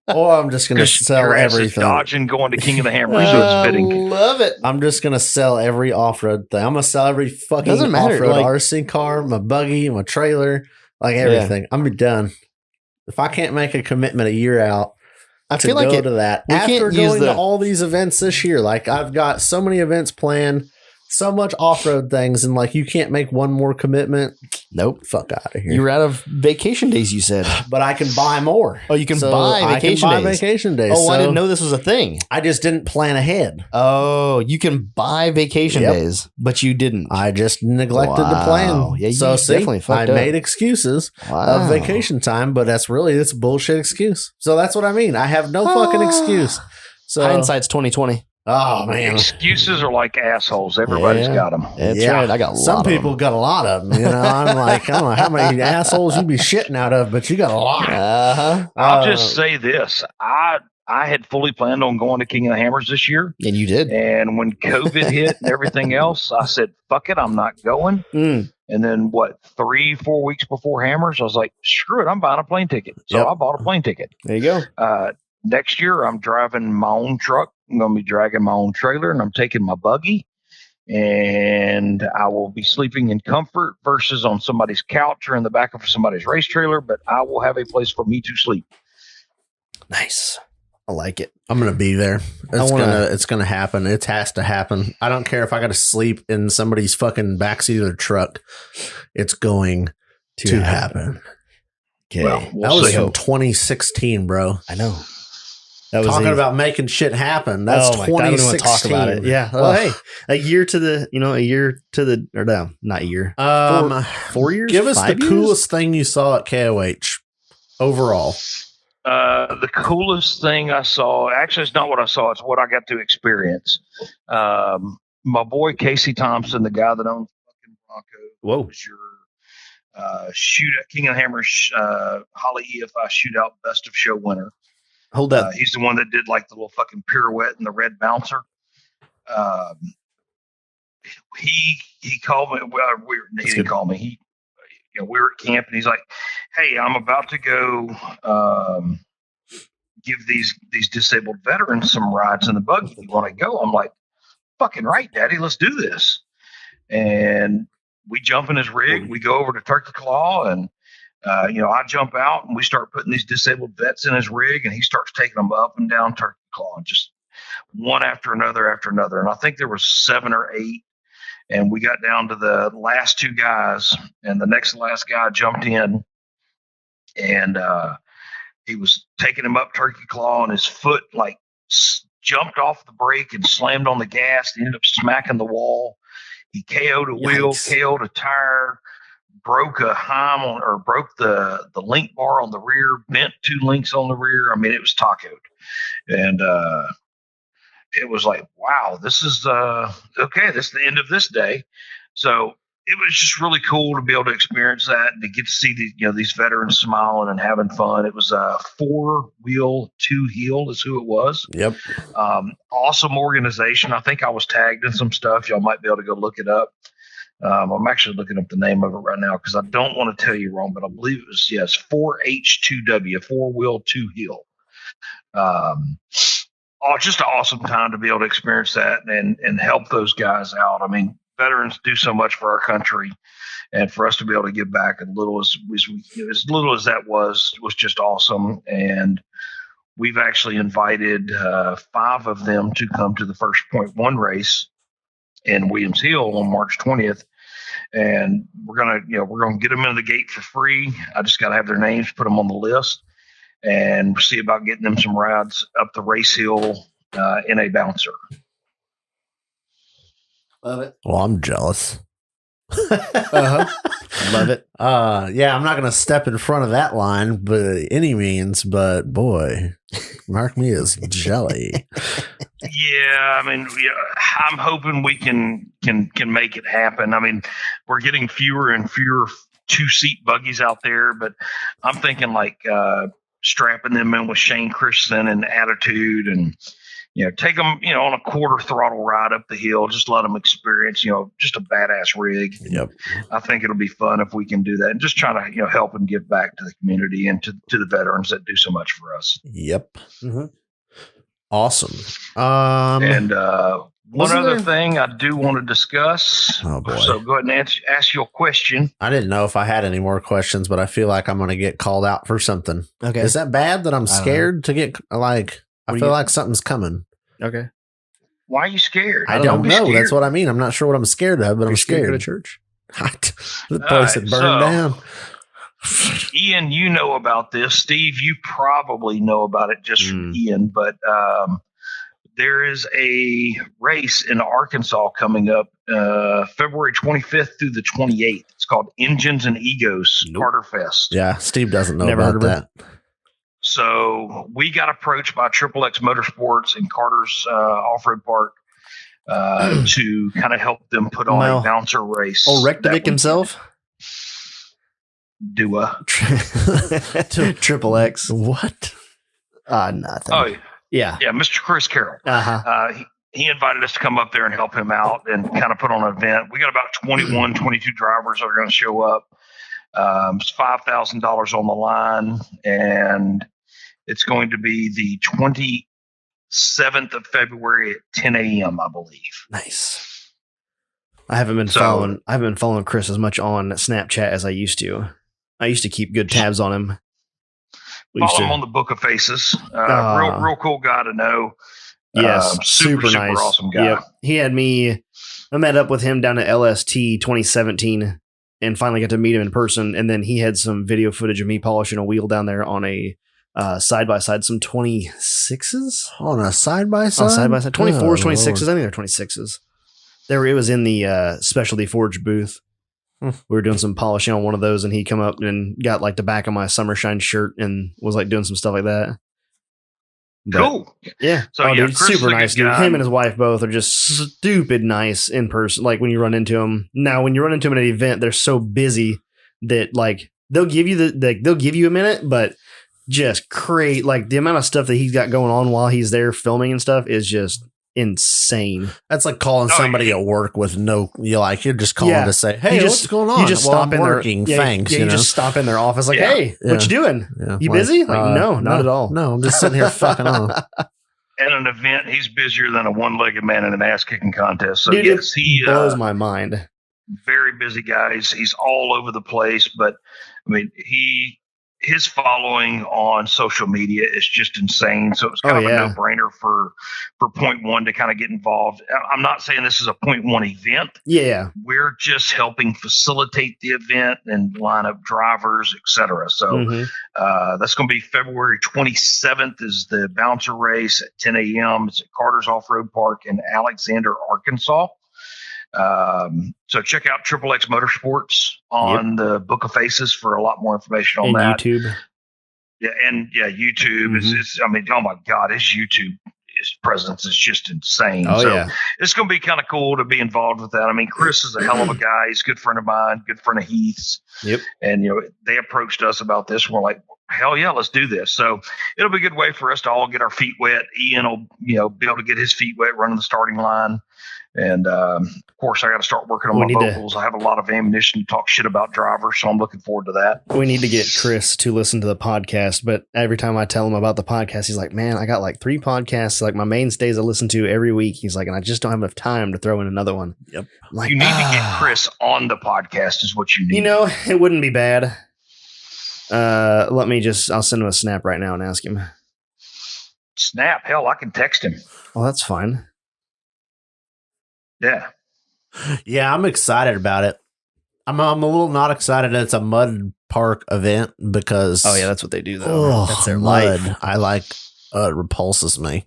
Or I'm just going to sell everything. Dodging, going to King of the Hammer. He's fitting. Love it. I'm just going to sell every off-road thing. I'm going to sell every fucking off-road RC car, my buggy, my trailer, like everything. Yeah. I'm done. If I can't make a commitment a year out, I feel like to that after going to all these events this year, like I've got so many events planned, so much off-road things, and like you can't make one more commitment. Nope, fuck out of here. You're out of vacation days, you said, but I can buy more. Oh, you can buy vacation days. Oh, I didn't know this was a thing. I just didn't plan ahead. Oh, you can buy vacation days, but you didn't. I just neglected to plan. Yeah, so definitely fucked up. Made excuses of vacation time, but it's a bullshit excuse. So that's what I mean. I have no fucking excuse. So hindsight's 2020. Oh man, excuses are like assholes. Everybody's got them. That's right. I got a lot. Some people got a lot of them. You know, I'm like, I don't know how many assholes you be shitting out of, but you got a lot. I'll just say this: I had fully planned on going to King of the Hammers this year, and you did. And when COVID hit and everything else, I said, "Fuck it, I'm not going." And then 3-4 weeks before Hammers, I was like, "Screw it, I'm buying a plane ticket." So I bought a plane ticket. There you go. Next year, I'm driving my own truck. I'm going to be dragging my own trailer, and I'm taking my buggy, and I will be sleeping in comfort versus on somebody's couch or in the back of somebody's race trailer, but I will have a place for me to sleep. Nice. I like it. I'm going to be there. It's going to happen. It has to happen. I don't care if I got to sleep in somebody's fucking backseat of their truck. It's going to happen. Okay. Well, that was from 2016, bro. I know. That was talking about making shit happen. That's 2016. Talk about it. Yeah. Well, hey, a year to the, or no, not a year. 4 years. Give us the coolest thing you saw at KOH overall. The coolest thing I saw, actually, it's not what I saw. It's what I got to experience. My boy, Casey Thompson, the guy that owns fucking Bronco. Was your shootout, King of the Hammers, Holly EFI shootout best of show winner. Hold that. He's the one that did like the little fucking pirouette and the red bouncer. He called me. Well, he didn't call me. We were at camp, and he's like, "Hey, I'm about to go give these disabled veterans some rides in the buggy. You want to go?" I'm like, "Fucking right, Daddy. Let's do this." And we jump in his rig. We go over to Turkey Claw, and I jump out, and we start putting these disabled vets in his rig, and he starts taking them up and down Turkey Claw, just one after another. And I think there was 7 or 8, and we got down to the last 2 guys, and the next last guy jumped in, and he was taking him up Turkey Claw, and his foot like jumped off the brake and slammed on the gas. He ended up smacking the wall. He KO'd a wheel, KO'd a tire, broke a broke the link bar on the rear, bent 2 links on the rear. I mean, it was tacoed. And it was like, wow, this is okay. This is the end of this day. So it was just really cool to be able to experience that and to get to see these veterans smiling and having fun. It was a 4-wheel 2-heel is who it was. Yep. Awesome organization. I think I was tagged in some stuff. Y'all might be able to go look it up. I'm actually looking up the name of it right now because I don't want to tell you wrong, but I believe it was 4H2W, 4-wheel 2-heel. Just an awesome time to be able to experience that and help those guys out. I mean, veterans do so much for our country, and for us to be able to give back as little as that was just awesome. And we've actually invited 5 of them to come to the first Point 1 race in Williams Hill on March 20th. And we're gonna get them into the gate for free. I just got to have their names, put them on the list, and see about getting them some rides up the race hill in a bouncer. Love it. Well, I'm jealous. Love it. Yeah, I'm not going to step in front of that line by any means, but boy, mark me as jelly. Yeah, I mean, I'm hoping we can make it happen. I mean, we're getting fewer and fewer 2-seat buggies out there, but I'm thinking like strapping them in with Shane Christensen and Attitude, and take them on a quarter throttle ride up the hill. Just let them experience just a badass rig. Yep. I think it'll be fun if we can do that, and just trying to help and give back to the community and to the veterans that do so much for us. Yep. Mm-hmm. Awesome. And one other thing I do want to discuss. Oh boy! So go ahead and ask your question. I didn't know if I had any more questions, but I feel like I'm going to get called out for something. Okay. Is that bad that I'm scared to get like? I feel like something's coming. Okay. Why are you scared? I don't know. That's what I mean. I'm not sure what I'm scared of, but I'm scared. To go to church. The place had burned down. Ian, you know about this. Steve, you probably know about it just from Ian, but there is a race in Arkansas coming up February 25th through the 28th. It's called Engines and Egos Carter Fest. Yeah, Steve doesn't know about that. So we got approached by XXX Motorsports in Carter's off-road park to kind of help them put on a bouncer race. Oh, Rektovic himself? Dua. XXX. What? Nothing. Oh, yeah. Yeah, Mr. Chris Carroll. He invited us to come up there and help him out and kind of put on an event. We got about 21, 22 drivers that are going to show up. It's $5,000 on the line, and it's going to be the 27th of February at 10 a.m., I believe. Nice. I haven't been following Chris as much on Snapchat as I used to. I used to keep good tabs on him. Follow him on the Book of Faces. Real cool guy to know. Yes, super nice, awesome guy. Yep. He had me. I met up with him down at LST 2017, and finally got to meet him in person. And then he had some video footage of me polishing a wheel down there on a side by side, some 26s on a side by side, 24s, 26s. I think they're 26s. It was in the Specialty Forge booth. We were doing some polishing on one of those, and he come up and got like the back of my Summershine shirt and was like doing some stuff like that. Cool. Yeah. So dude, super nice dude. Him and his wife both are just stupid nice in person. Like when you run into them. Now, when you run into them at an event, they're so busy that like they'll give you a minute, but just create like the amount of stuff that he's got going on while he's there filming and stuff is just insane. That's like calling somebody at work with you're just calling to say, hey, what's going on? You just stop in working. Thanks. You just stop in their office like, hey, what you doing? Yeah. You busy? Like, no, not at all. No, I'm just sitting here fucking on. At an event, he's busier than a one-legged man in an ass-kicking contest. So dude, yes, he blows my mind. Very busy guy. He's all over the place, but I mean, his following on social media is just insane. So it's kind of a no-brainer for Point One to kind of get involved. I'm not saying this is a Point One event. Yeah. We're just helping facilitate the event and line up drivers, etc. So that's going to be February 27th is the bouncer race at 10 a.m. It's at Carter's Off-Road Park in Alexander, Arkansas. So check out XXX Motorsports on the Book of Faces for a lot more information on that. YouTube. Yeah, and YouTube is I mean, oh my God, his presence is just insane. It's going to be kind of cool to be involved with that. I mean, Chris is a hell of a guy. He's a good friend of mine, good friend of Heath's. Yep. And they approached us about this. We're like, hell yeah, let's do this. So it'll be a good way for us to all get our feet wet. Ian will be able to get his feet wet running the starting line. And, of course, I got to start working on my vocals. I have a lot of ammunition to talk shit about drivers, so I'm looking forward to that. We need to get Chris to listen to the podcast, but every time I tell him about the podcast, he's like, man, I got like 3 podcasts, like my mainstays I listen to every week. He's like, and I just don't have enough time to throw in another one. Yep. Like, you need to get Chris on the podcast is what you need. It wouldn't be bad. I'll send him a snap right now and ask him. Snap? Hell, I can text him. Well, that's fine. Yeah. Yeah, I'm excited about it. I'm a little not excited that it's a mud park event because that's what they do though. That's their mud. life. I like it repulses me.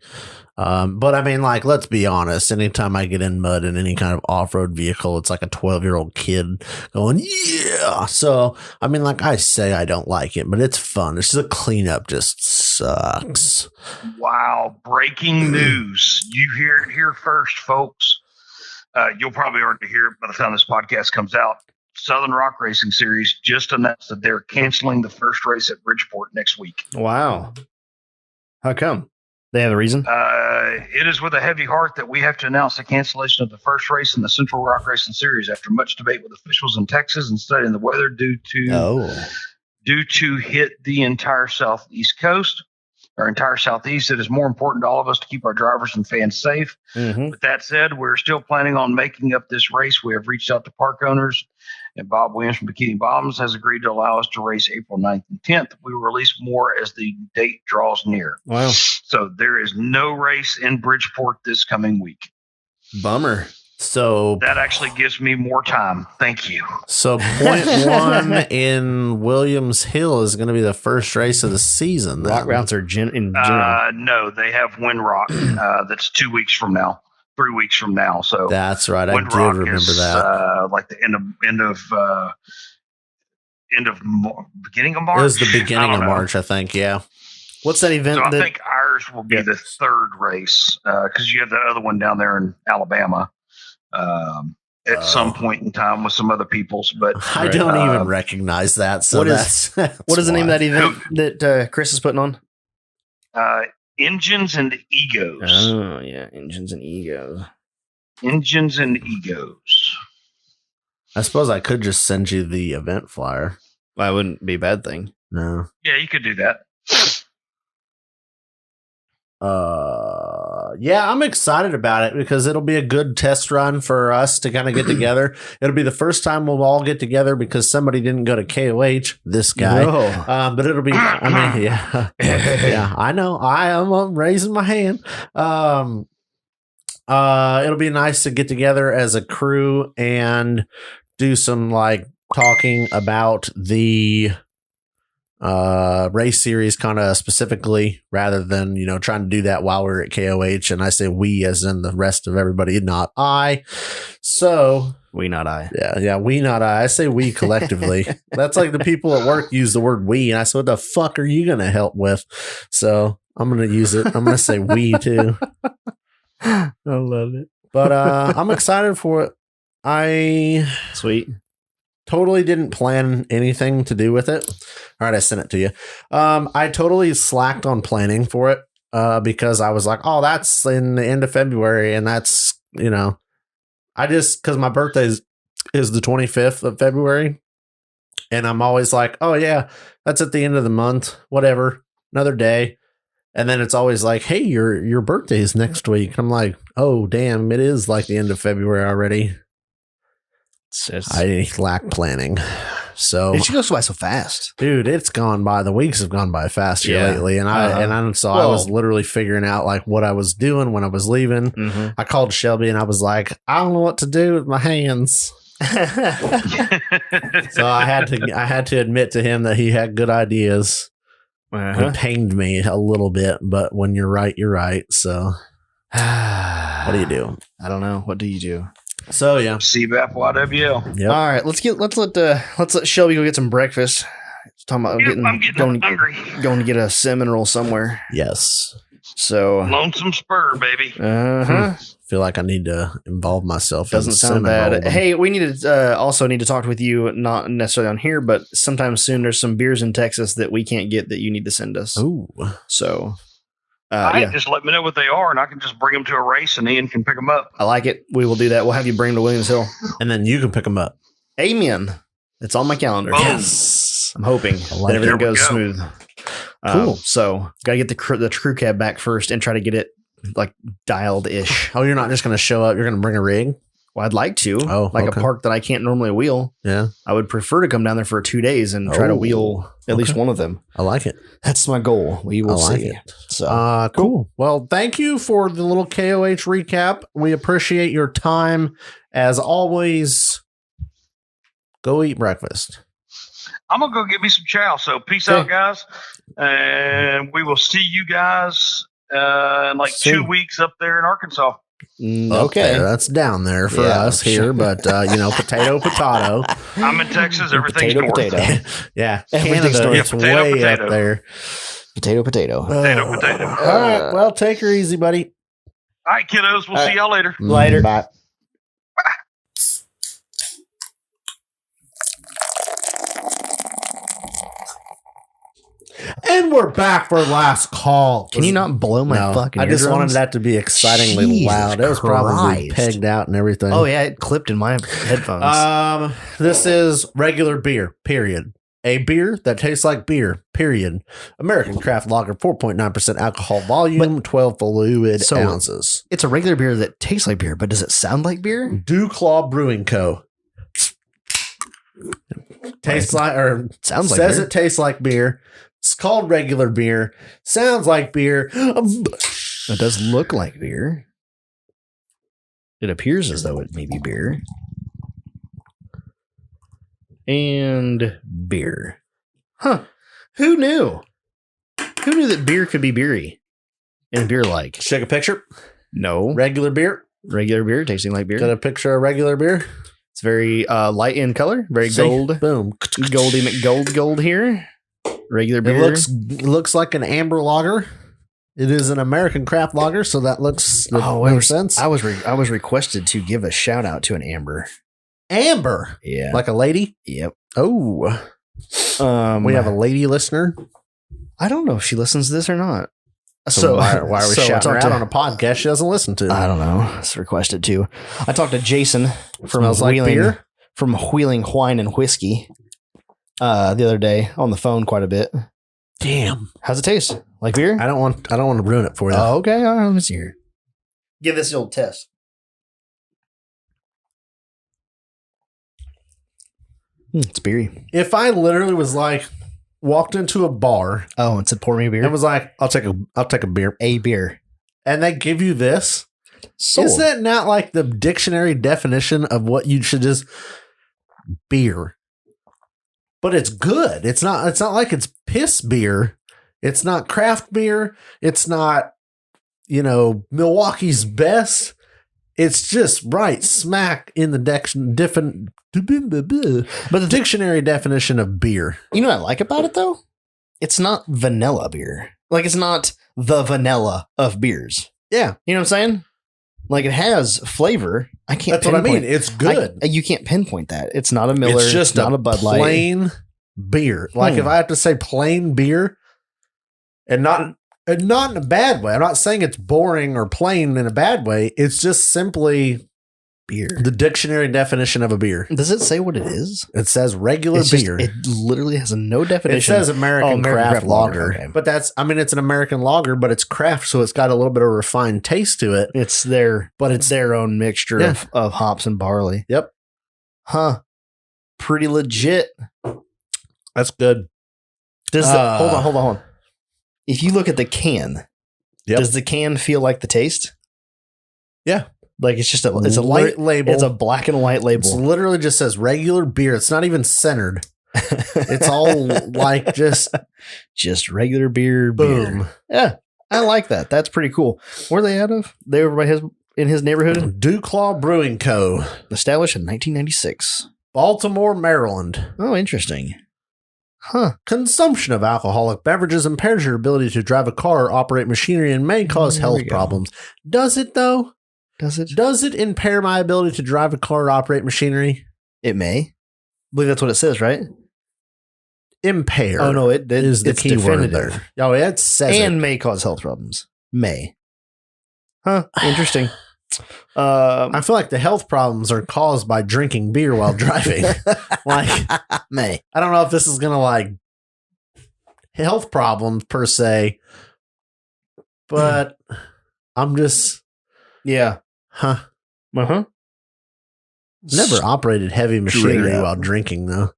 But I mean, like, let's be honest. Anytime I get in mud in any kind of off-road vehicle, it's like a 12-year-old kid going, yeah. So, I mean, like I say, I don't like it, but it's fun. It's just a cleanup just sucks. Wow. Breaking news. You hear it here first, folks. You'll probably already hear it by the time this podcast comes out. Southern Rock Racing Series just announced that they're canceling the first race at Bridgeport next week. Wow. How come? They have a reason? It is with a heavy heart that we have to announce the cancellation of the first race in the Central Rock Racing Series after much debate with officials in Texas and studying the weather due to hit the entire southeast coast or entire southeast. It is more important to all of us to keep our drivers and fans safe. Mm-hmm. With that said, we're still planning on making up this race. We have reached out to park owners, and Bob Williams from Bikini Bottoms has agreed to allow us to race April 9th and 10th. We will release more as the date draws near. Wow. So there is no race in Bridgeport this coming week. Bummer. So that actually gives me more time. Thank you. So point one in Williams Hill is going to be the first race of the season. Rock routes are in general. No, they have Windrock. That's 2 weeks from now. 3 weeks from now. So that's right. I did remember that. Like the beginning of March. It was the beginning of March, I think. Yeah. What's that event? So I think ours will be the third race because you have the other one down there in Alabama at some point in time with some other people's. But I don't even recognize that. So what is the name of that event that Chris is putting on? Engines and Egos. Oh, yeah. Engines and Egos. Engines and Egos. I suppose I could just send you the event flyer. Well, that wouldn't be a bad thing. No. Yeah, you could do that. Yeah, I'm excited about it because it'll be a good test run for us to kind of get together. It'll be the first time we'll all get together because somebody didn't go to KOH, this guy. No. But it'll be, I mean, yeah, yeah, I know. I'm raising my hand. It'll be nice to get together as a crew and do some like talking about the race series kind of specifically rather than, you know, trying to do that while we're at KOH. And I say we as in the rest of everybody, not I. So we, not I. Yeah. We, not I. I say we collectively. That's like the people at work use the word we. And I said, what the fuck are you going to help with? So I'm going to use it. I'm going to say we too. I love it. But I'm excited for it. Sweet. Totally didn't plan anything to do with it. All right, I sent it to you. I totally slacked on planning for it because I was like, oh, that's in the end of February. And that's, you know, because my birthday is the 25th of February. And I'm always like, oh, yeah, that's at the end of the month, whatever, another day. And then it's always like, hey, your birthday is next week. I'm like, oh, damn, it is like the end of February already. I lack planning. So it goes by so fast, dude. It's gone by. The weeks have gone by fast here lately, and I was literally figuring out like what I was doing when I was leaving. Mm-hmm. I called Shelby and I was like, I don't know what to do with my hands. So I had to admit to him that he had good ideas. It pained me a little bit, but when you're right, you're right. So what do you do? I don't know. What do you do? So yeah, CBAP YWL. Yep. All right, let's let Shelby go get some breakfast. Talking about I'm getting hungry. Going to get a cinnamon roll somewhere. Yes. So Lonesome Spur, baby. Feel like I need to involve myself. Doesn't sound bad. Hey, we need to also need to talk with you, not necessarily on here, but sometime soon. There's some beers in Texas that we can't get that you need to send us. Ooh. So. Just let me know what they are, and I can just bring them to a race, and Ian can pick them up. I like it. We will do that. We'll have you bring them to Williams Hill, and then you can pick them up. Amen. It's on my calendar. Boom. Yes, I'm hoping that everything goes smooth. Cool. So gotta get the crew cab back first and try to get it like dialed ish. Oh, you're not just gonna show up. You're gonna bring a rig. Well, I'd like to. Oh, a park that I can't normally wheel. Yeah. I would prefer to come down there for 2 days and try to wheel at least one of them. I like it. That's my goal. We will see. It. So cool. Well, thank you for the little KOH recap. We appreciate your time. As always, go eat breakfast. I'm going to go get me some chow. So peace out, guys. And we will see you guys in like 2 weeks up there in Arkansas. Okay, that's down there for us here, but potato. I'm in Texas. Everything's north. Yeah, everything's Canada, north. it's way up there. Potato. All right, well, take her easy, buddy. All right, kiddos. We'll see y'all later. Later. Bye. And we're back for last call. Can you not blow my fucking I just eardrums? wanted that to be excitingly Jesus loud. It was probably Christ. pegged out and everything. Oh, yeah, it clipped in my headphones. This is regular beer, period. A beer that tastes like beer, period. American craft lager, 4.9% alcohol volume, 12 fluid ounces. It's a regular beer that tastes like beer, but does it sound like beer? Duclaw Brewing Co. Tastes like, or sounds like says beer. It tastes like beer. It's called regular beer. Sounds like beer. It does look like beer. It appears as though it may be beer. And beer. Huh. Who knew? Who knew that beer could be beery and beer-like? Take a picture. No. Regular beer. Regular beer, tasting like beer. Got a picture of regular beer. It's very light in color. Very gold. Boom. Goldy McGold here. Regular beer. It looks like an amber lager. It is an American craft lager, so that makes sense. I was requested to give a shout out to an amber. Amber? Yeah. Like a lady? Yep. Oh. We have a lady listener. I don't know if she listens to this or not. So why are we shouting her out on a podcast she doesn't listen to? I don't know. It's requested to. I talked to Jason from Wheeling Wine and Whiskey the other day on the phone quite a bit. Damn. How's it taste? Like beer? I don't want to ruin it for you. Oh, okay. All right, let me see here. Give this a little test. It's beery. If I literally was like walked into a bar, and said pour me a beer, and was like, I'll take a beer, and they give you this, is that not like the dictionary definition of what you should just beer? But it's good. It's not like it's piss beer. It's not craft beer. It's not, Milwaukee's best. It's just right smack in the dictionary definition of beer. You know what I like about it though? It's not vanilla beer. Like it's not the vanilla of beers. Yeah. You know what I'm saying? Like it has flavor. I can't. That's what I mean. It's good. You can't pinpoint that. It's not a Miller. It's just not a Bud Light. Plain beer. Like if I have to say plain beer, and not in a bad way. I'm not saying it's boring or plain in a bad way. It's just simply beer. The dictionary definition of a beer. Does it say what it is? It says regular beer. It literally has no definition. It says American craft lager. Okay. But it's an American lager, but it's craft, so it's got a little bit of refined taste to it. It's their own mixture of hops and barley. Yep. Huh. Pretty legit. That's good. Hold on. If you look at the can, does the can feel like the taste? Yeah. Like it's just it's a light label. It's a black and white label. It literally just says regular beer. It's not even centered. It's all like just regular beer. Boom. Beer. Yeah. I like that. That's pretty cool. Where are they out of? They over by in his neighborhood? Duclaw Brewing Co. Established in 1996. Baltimore, Maryland. Oh, interesting. Huh. Consumption of alcoholic beverages impairs your ability to drive a car or operate machinery and may cause health problems. Does it, though? Does it? Does it impair my ability to drive a car or operate machinery? It may. I believe that's what it says, right? Impair. Oh, no, it is the key word there. Oh, it says and may cause health problems. May. Huh. Interesting. I feel like the health problems are caused by drinking beer while driving. May. I don't know if this is going to like health problems per se, but I'm just. Yeah. Huh. Uh-huh. Never operated heavy machinery while drinking, though.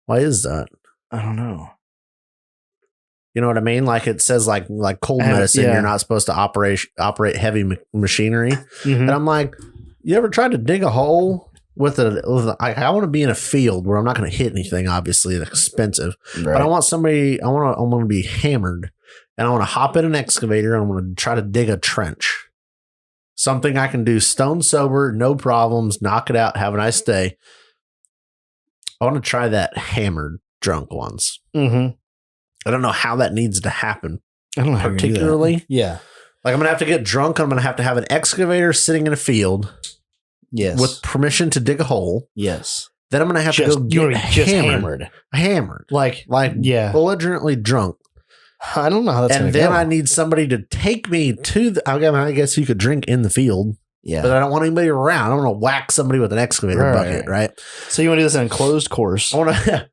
Why is that? I don't know. You know what I mean? Like it says like cold medicine, you're not supposed to operate heavy machinery. Mm-hmm. And I'm like, you ever tried to dig a hole I want to be in a field where I'm not going to hit anything, obviously it's expensive, right. But I want to be hammered and I want to hop in an excavator and I'm going to try to dig a trench. Something I can do stone sober, no problems, knock it out, have a nice day. I want to try that hammered drunk once. Mm-hmm. I don't know how that needs to happen. I don't know how particularly. Yeah. Like I'm going to have to get drunk. I'm going to have an excavator sitting in a field. Yes. With permission to dig a hole. Yes. Then I'm going to have to go get hammered. Like belligerently drunk. I don't know how that's going to go. And then I need somebody to take me to the, I guess you could drink in the field. Yeah. But I don't want anybody around. I don't want to whack somebody with an excavator bucket, right? So you want to do this in a closed course. I want to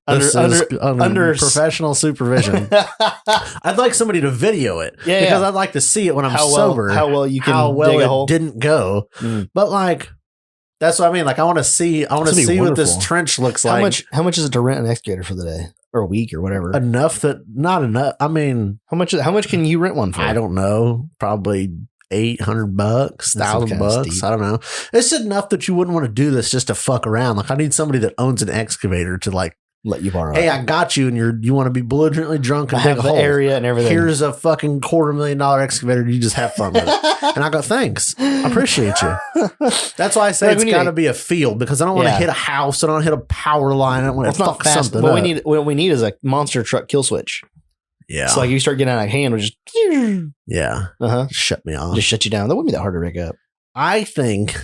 under professional supervision. I'd like somebody to video it. Yeah. Because I'd like to see it when I'm sober. How well you can how well dig a hole. It didn't go. But like that's what I mean. Like I want to see what this trench looks like. How much is it to rent an excavator for the day? Or a week or whatever. Not enough. I mean, how much can you rent one for? I don't know. Probably $800, $1,000. I don't know. It's enough that you wouldn't want to do this just to fuck around. Like I need somebody that owns an excavator to like let you borrow. Hey, I got you, and you want to be belligerently drunk and dig a hole. Area and everything. Here's a fucking $250,000 excavator. You just have fun with it. And I go, thanks. I appreciate you. That's why I say it's got to be a field because I don't want to hit a house. I don't want to hit a power line. I don't want to fuck something up. What What we need is a monster truck kill switch. Yeah. So like you start getting out of hand, we just shut me off. Just shut you down. That wouldn't be that hard to rig up. I think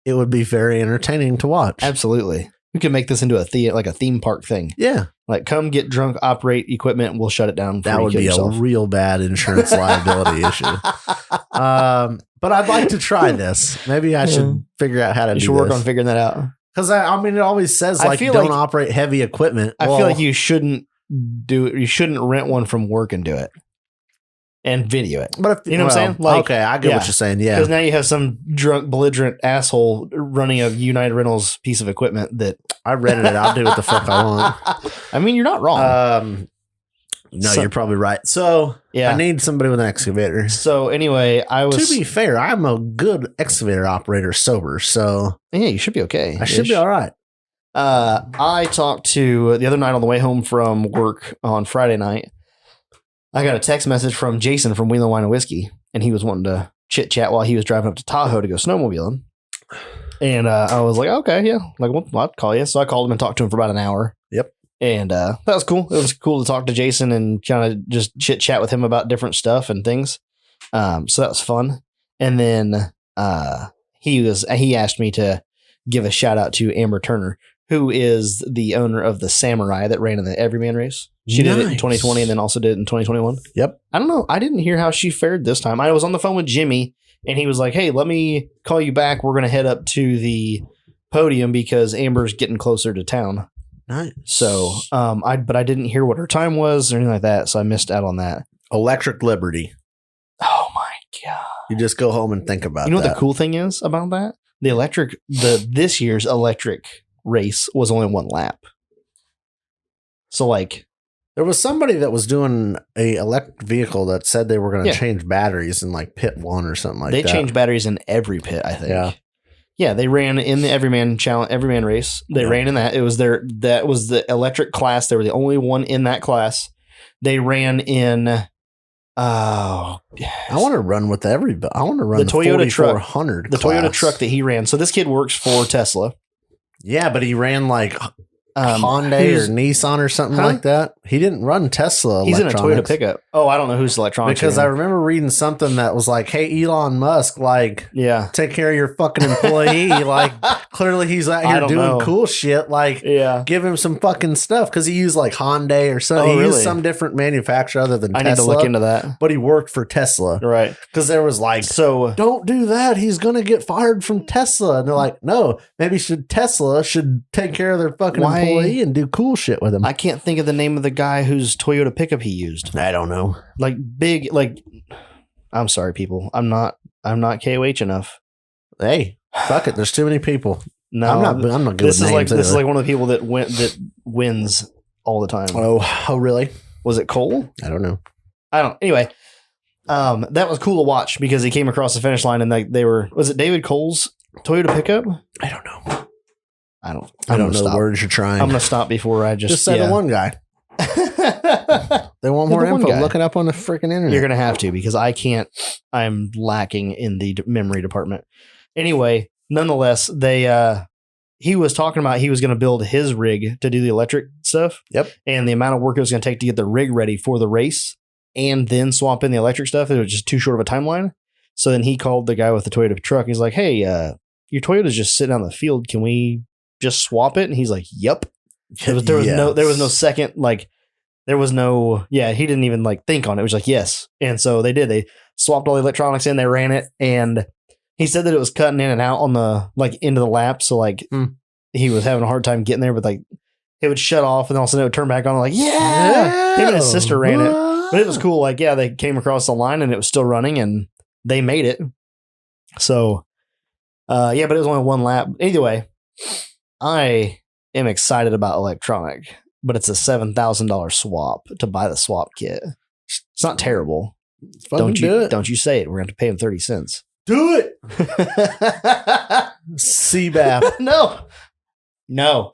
it would be very entertaining to watch. Absolutely. We could make this into a theme park thing. Yeah. Like come get drunk, operate equipment, and we'll shut it down. That would be a real bad insurance liability issue. But I'd like to try this. Maybe I should figure out how to do this. You should work on figuring that out. Because I mean, it always says like don't operate heavy equipment. I feel like you shouldn't do it. You shouldn't rent one from work and do it. And video it. But you know what I'm saying? Like, okay, I get what you're saying. Yeah. Because now you have some drunk, belligerent asshole running a United Rentals piece of equipment that I rented it. I'll do what the fuck I want. I mean, you're not wrong. No, you're probably right. So I need somebody with an excavator. So anyway, to be fair, I'm a good excavator operator sober. So yeah, you should be okay. I should be all right. I talked to the other night on the way home from work on Friday night. I got a text message from Jason from Wheel and Wine and Whiskey, and he was wanting to chit chat while he was driving up to Tahoe to go snowmobiling. And I was like, okay, yeah, like well, I'll call you. So I called him and talked to him for about an hour. Yep. And that was cool. It was cool to talk to Jason and kind of just chit chat with him about different stuff and things. So that was fun. And then he asked me to give a shout out to Amber Turner, who is the owner of the Samurai that ran in the Everyman race. She did it in 2020 and then also did it in 2021. Yep. I don't know. I didn't hear how she fared this time. I was on the phone with Jimmy and he was like, hey, let me call you back. We're going to head up to the podium because Amber's getting closer to town. Nice. So, but I didn't hear what her time was or anything like that. So I missed out on that. Electric Liberty. Oh my God. You just go home and think about it. You know what the cool thing is about that? This year's electric race was only one lap. So like there was somebody that was doing a electric vehicle that said they were going to change batteries in like pit 1 or something like that. They changed batteries in every pit, I think. Yeah. Yeah, they ran in the Everyman race. They ran in that. That was the electric class. They were the only one in that class. They ran in I want to run with everybody. I want to run the Toyota truck. The class. Toyota truck that he ran. So this kid works for Tesla. Yeah, but he ran like Hyundai or Nissan or something like that. He didn't run Tesla. He's in a Toyota pickup. Oh, I don't know who's electronics. Because I remember reading something that was like, "Hey, Elon Musk, like, take care of your fucking employee. Like, clearly he's out here doing cool shit. Like, give him some fucking stuff because he used like Hyundai or something. He used some different manufacturer other than Tesla. I need to look into that. But he worked for Tesla, right? Because there was like, don't do that. He's gonna get fired from Tesla. And they're like, no, maybe Tesla should take care of their fucking employee and do cool shit with him. I can't think of the name of the guy whose Toyota pickup he used. I don't know. Like big, like I'm sorry, people. I'm not KOH enough. Hey, fuck it. There's too many people. No, I'm not good with names. This is like one of the people that wins all the time. Oh, really? Was it Cole? I don't know. Anyway, that was cool to watch because he came across the finish line and was it David Cole's Toyota pickup? I don't know. I don't know the words you're trying. I'm going to stop before I just say the one guy. They want more info. Look it up on the freaking internet. You're going to have to because I can't. I'm lacking in the memory department. Anyway, nonetheless, he was talking about he was going to build his rig to do the electric stuff. Yep. And the amount of work it was going to take to get the rig ready for the race and then swap in the electric stuff. It was just too short of a timeline. So then he called the guy with the Toyota truck. He's like, hey, your Toyota's just sitting on the field. Can we just swap it? And he's like, yep. There was no second, like, there was no, he didn't even like think on it. It was like, yes. And so they did. They swapped all the electronics in, they ran it. And he said that it was cutting in and out on the, like, into the lap. So, like, he was having a hard time getting there, but, like, it would shut off and all of a sudden it would turn back on. Like, yeah. Him and his sister ran it. But it was cool. Like, yeah, they came across the line and it was still running and they made it. So, but it was only one lap. Either way, I am excited about electronic, but it's a $7,000 swap to buy the swap kit. It's not terrible. Don't you say it. We're going to have to pay him 30 cents. Do it. CBAP. No.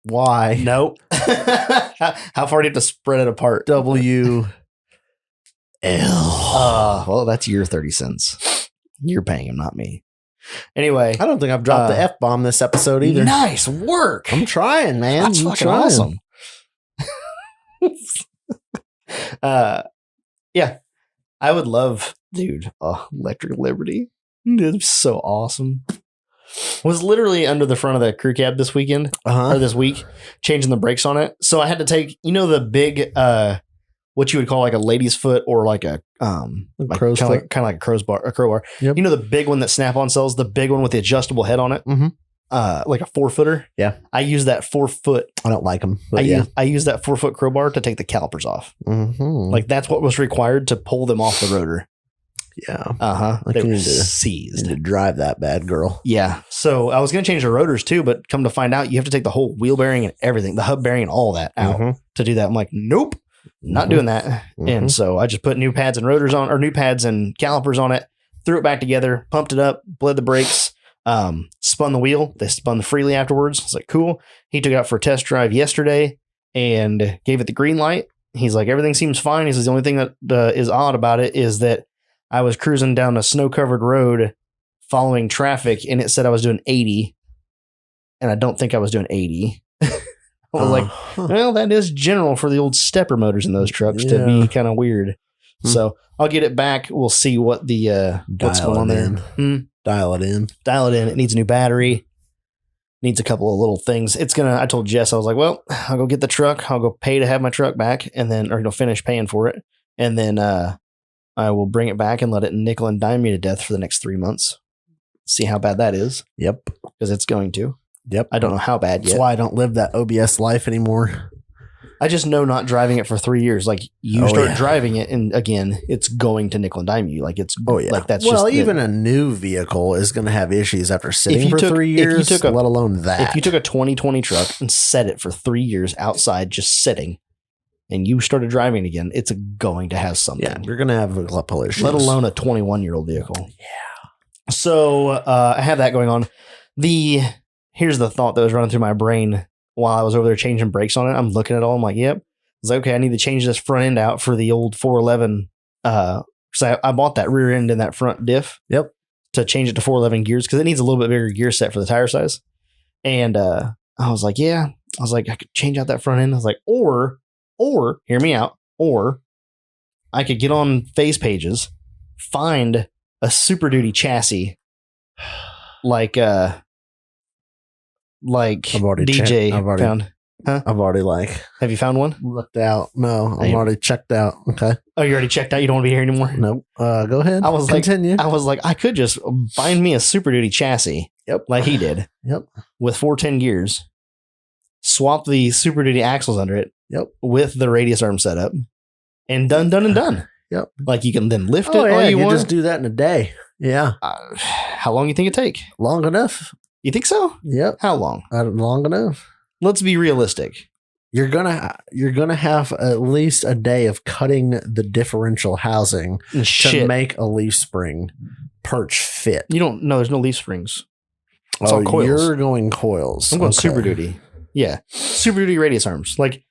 Why? Nope. How far do you have to spread it apart? WL. Well, that's your 30 cents. You're paying him, not me. Anyway. I don't think I've dropped the F-bomb this episode either. Nice work. I'm trying, man. That's fucking awesome. Yeah. I would love, dude, Electric Liberty. It's so awesome. Was literally under the front of the crew cab this weekend or this week, changing the brakes on it. So I had to take, the big, what you would call like a lady's foot or like a crow's foot, kind of like a crowbar. Yep. The big one that Snap-on sells, the big one with the adjustable head on it, like a 4-footer. Yeah, I use that 4-foot. I don't like them. I use that 4-foot crowbar to take the calipers off. Like that's what was required to pull them off the rotor. Yeah. They were seized. To drive that bad girl. Yeah. So I was going to change the rotors too, but come to find out, you have to take the whole wheel bearing and everything, the hub bearing and all that out to do that. I'm like, nope, not doing that. And so I just put new pads and rotors on, or new pads and calipers on it, threw it back together, pumped it up, bled the brakes, spun the wheel. They spun freely afterwards. It's like, cool. He took it out for a test drive yesterday and gave it the green light. He's like, everything seems fine. He says, the only thing that is odd about it is that I was cruising down a snow-covered road following traffic, and it said I was doing 80, and I don't think I was doing 80. I was like, well, that is general for the old stepper motors in those trucks to be kind of weird. So I'll get it back. We'll see what the what's going on there. Dial it in. It needs a new battery. Needs a couple of little things. I told Jess, I was like, well, I'll go get the truck. I'll go pay to have my truck back, and then, finish paying for it, and then I will bring it back and let it nickel and dime me to death for the next 3 months. See how bad that is. Yep. Because it's going to. Yep. I don't know how bad yet. That's why I don't live that OBS life anymore. I just know not driving it for 3 years. Like you start driving it and again, it's going to nickel and dime you. Like it's like that's well, just even a new vehicle is going to have issues after sitting for 3 years, let alone that. If you took a 2020 truck and set it for 3 years outside just sitting, and you started driving again, it's going to have something. Yeah, you're going to have a couple issues. Let alone a 21-year-old vehicle. Yeah. So I have that going on. Here's the thought that was running through my brain while I was over there changing brakes on it. I'm looking at it all. I'm like, yep. I was like, okay, I need to change this front end out for the old 411. Because I bought that rear end and that front diff. Yep. To change it to 411 gears because it needs a little bit bigger gear set for the tire size. And I was like, yeah. I was like, I could change out that front end. I was like, or hear me out, or I could get on phase pages, find a Super Duty chassis like DJ found. Huh? I've already have you found one? Looked out. No, I'm already checked out. Okay. Oh, you already checked out? You don't want to be here anymore? Nope. Go ahead. Continue. I was like, I could just find me a Super Duty chassis. Yep. Like he did. Yep. With 410 gears. Swap the Super Duty axles under it. Yep. With the radius arm setup. And done. Yep. Like you can then lift it all you want. Just do that in a day. Yeah. How long do you think it take? Long enough. You think so? Yep. How long? Long enough. Let's be realistic. You're gonna have at least a day of cutting the differential housing to make a leaf spring perch fit. You don't know. There's no leaf springs. It's all coils. You're going coils. I'm going Super Duty. Yeah, Super Duty radius arms. Like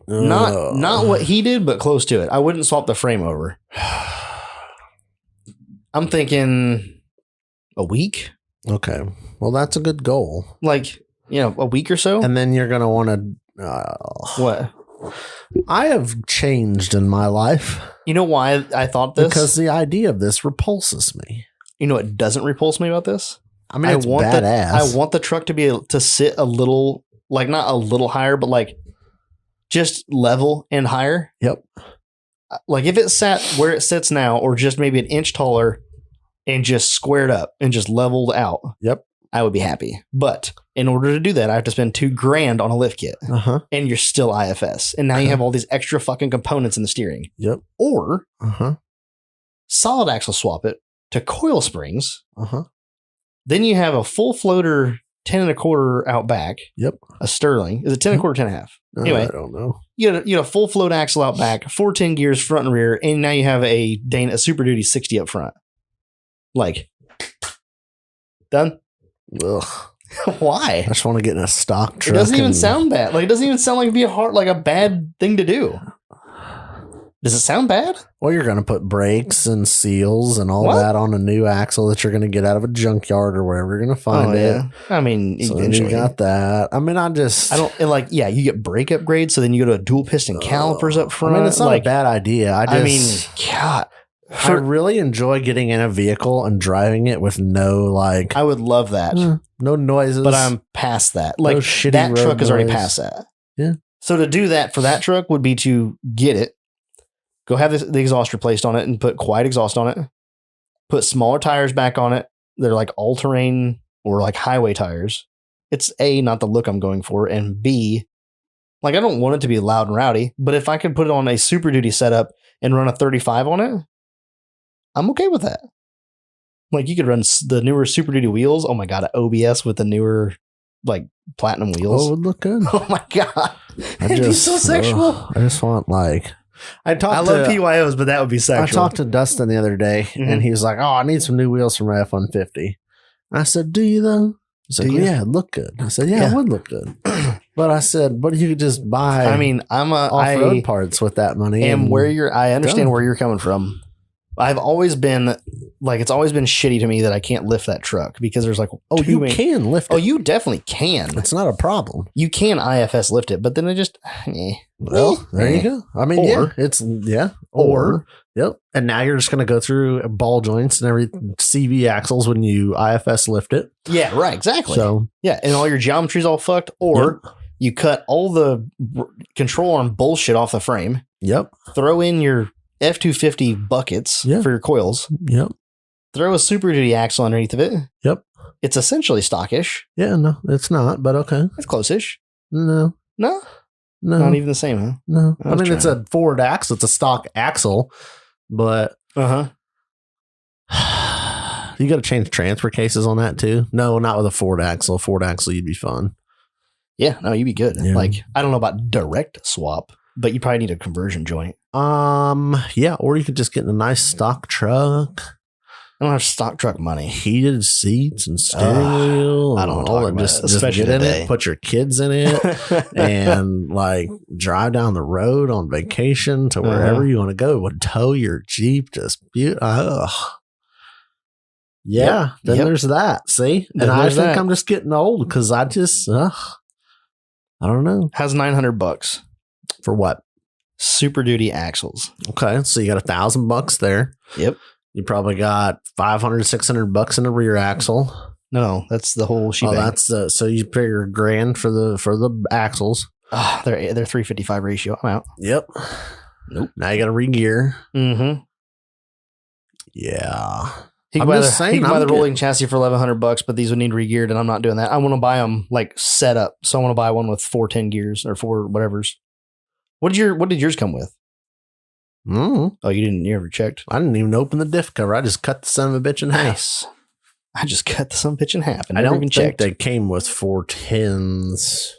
Not what he did, but close to it. I wouldn't swap the frame over. I'm thinking a week. Okay. Well, that's a good goal. Like, a week or so. And then you're going to want to... what? I have changed in my life. You know why I thought this? Because the idea of this repulses me. You know what doesn't repulse me about this? I mean, it's badass. I want the truck to be able to sit a little, like not a little higher, but like just level and higher. Yep. Like if it sat where it sits now, or just maybe an inch taller and just squared up and just leveled out. Yep. I would be happy. But in order to do that, I have to spend $2,000 on a lift kit. And you're still IFS. And now you have all these extra fucking components in the steering. Yep. Or solid axle swap it to coil springs. Then you have a full floater 10.25 out back. Yep. A Sterling. Is it 10.25, 10.5? Anyway, I don't know. You had a full float axle out back, 410 gears front and rear, and now you have a Super Duty 60 up front. Like, done? Ugh. Why? I just want to get in a stock truck. It doesn't even sound bad. Like, it doesn't even sound like it'd be a bad thing to do. Does it sound bad? Well, you're going to put brakes and seals and all that on a new axle that you're going to get out of a junkyard or wherever you're going to find it. I mean, so eventually. You got that. I mean, you get brake upgrades, so then you go to a dual piston calipers up front. I mean, it's not a bad idea. God. I really enjoy getting in a vehicle and driving it with no I would love that. No noises. But I'm past that. Like, no that truck is already past that. Yeah. So to do that for that truck would be to get it, go have the exhaust replaced on it and put quiet exhaust on it. Put smaller tires back on it. They're like all-terrain or like highway tires. It's A, not the look I'm going for, and B, like I don't want it to be loud and rowdy, but if I could put it on a Super Duty setup and run a 35 on it, I'm okay with that. Like you could run the newer Super Duty wheels. Oh my God, OBS with the newer like platinum wheels. Oh, it would look good. Oh my God. It'd be so sexual. I just want I love PYOs, but that would be sexual. I talked to Dustin the other day and he was like, "Oh, I need some new wheels for my F-150." I said, "Do you though?" He's like, "Yeah, it'd look good." I said, "Yeah, it would look good." But I said, "But you could just buy I'm off-road parts with that money." And I understand where you're coming from. I've always been it's always been shitty to me that I can't lift that truck because there's like, you can lift it. Oh, you definitely can. It's not a problem. You can IFS lift it, but then it just, well, there you go. I mean, yep. And now you're just going to go through ball joints and every CV axles when you IFS lift it. Yeah, right. Exactly. So, yeah. And all your geometry's all fucked, or you cut all the control arm bullshit off the frame. Yep. Throw in your F-250 buckets for your coils. Yep. Throw a Super Duty axle underneath of it. Yep. It's essentially stockish. Yeah, no, it's not, but okay. It's close-ish. No. Not even the same, huh? No. I mean, it's a Ford axle. It's a stock axle, but you got to change transfer cases on that too. No, not with a Ford axle. Ford axle, you'd be fun. Yeah, no, you'd be good. Yeah. Like, I don't know about direct swap, but you probably need a conversion joint. Yeah, or you could just get in a nice stock truck. I don't have stock truck money. Heated seats and steering wheel. I don't want to talk about it. Just get in it, put your kids in it, and like drive down the road on vacation to wherever you want to go. Would tow your Jeep. Just beautiful. Yeah. Then there's that. See, and I think I'm just getting old because I don't know. How's $900 for what? Super Duty axles. Okay, so you got $1,000 there. Yep. You probably got $500, $600 in the rear axle. No, that's the whole shebang. Oh, that's so you figure $1,000 for the axles. They're 355 ratio. I'm out. Yep. Nope. Now you got to re-gear. Mm-hmm. Yeah. He can buy the rolling chassis for $1,100, but these would need re-geared, and I'm not doing that. I want to buy them like set up. So I want to buy one with 410 gears or 4 whatever's. What did yours come with? Mm. Oh, you ever checked? I didn't even open the diff cover. I just cut the son of a bitch in half. I just cut the son of a bitch in half and I never don't even think checked. they came with 410s.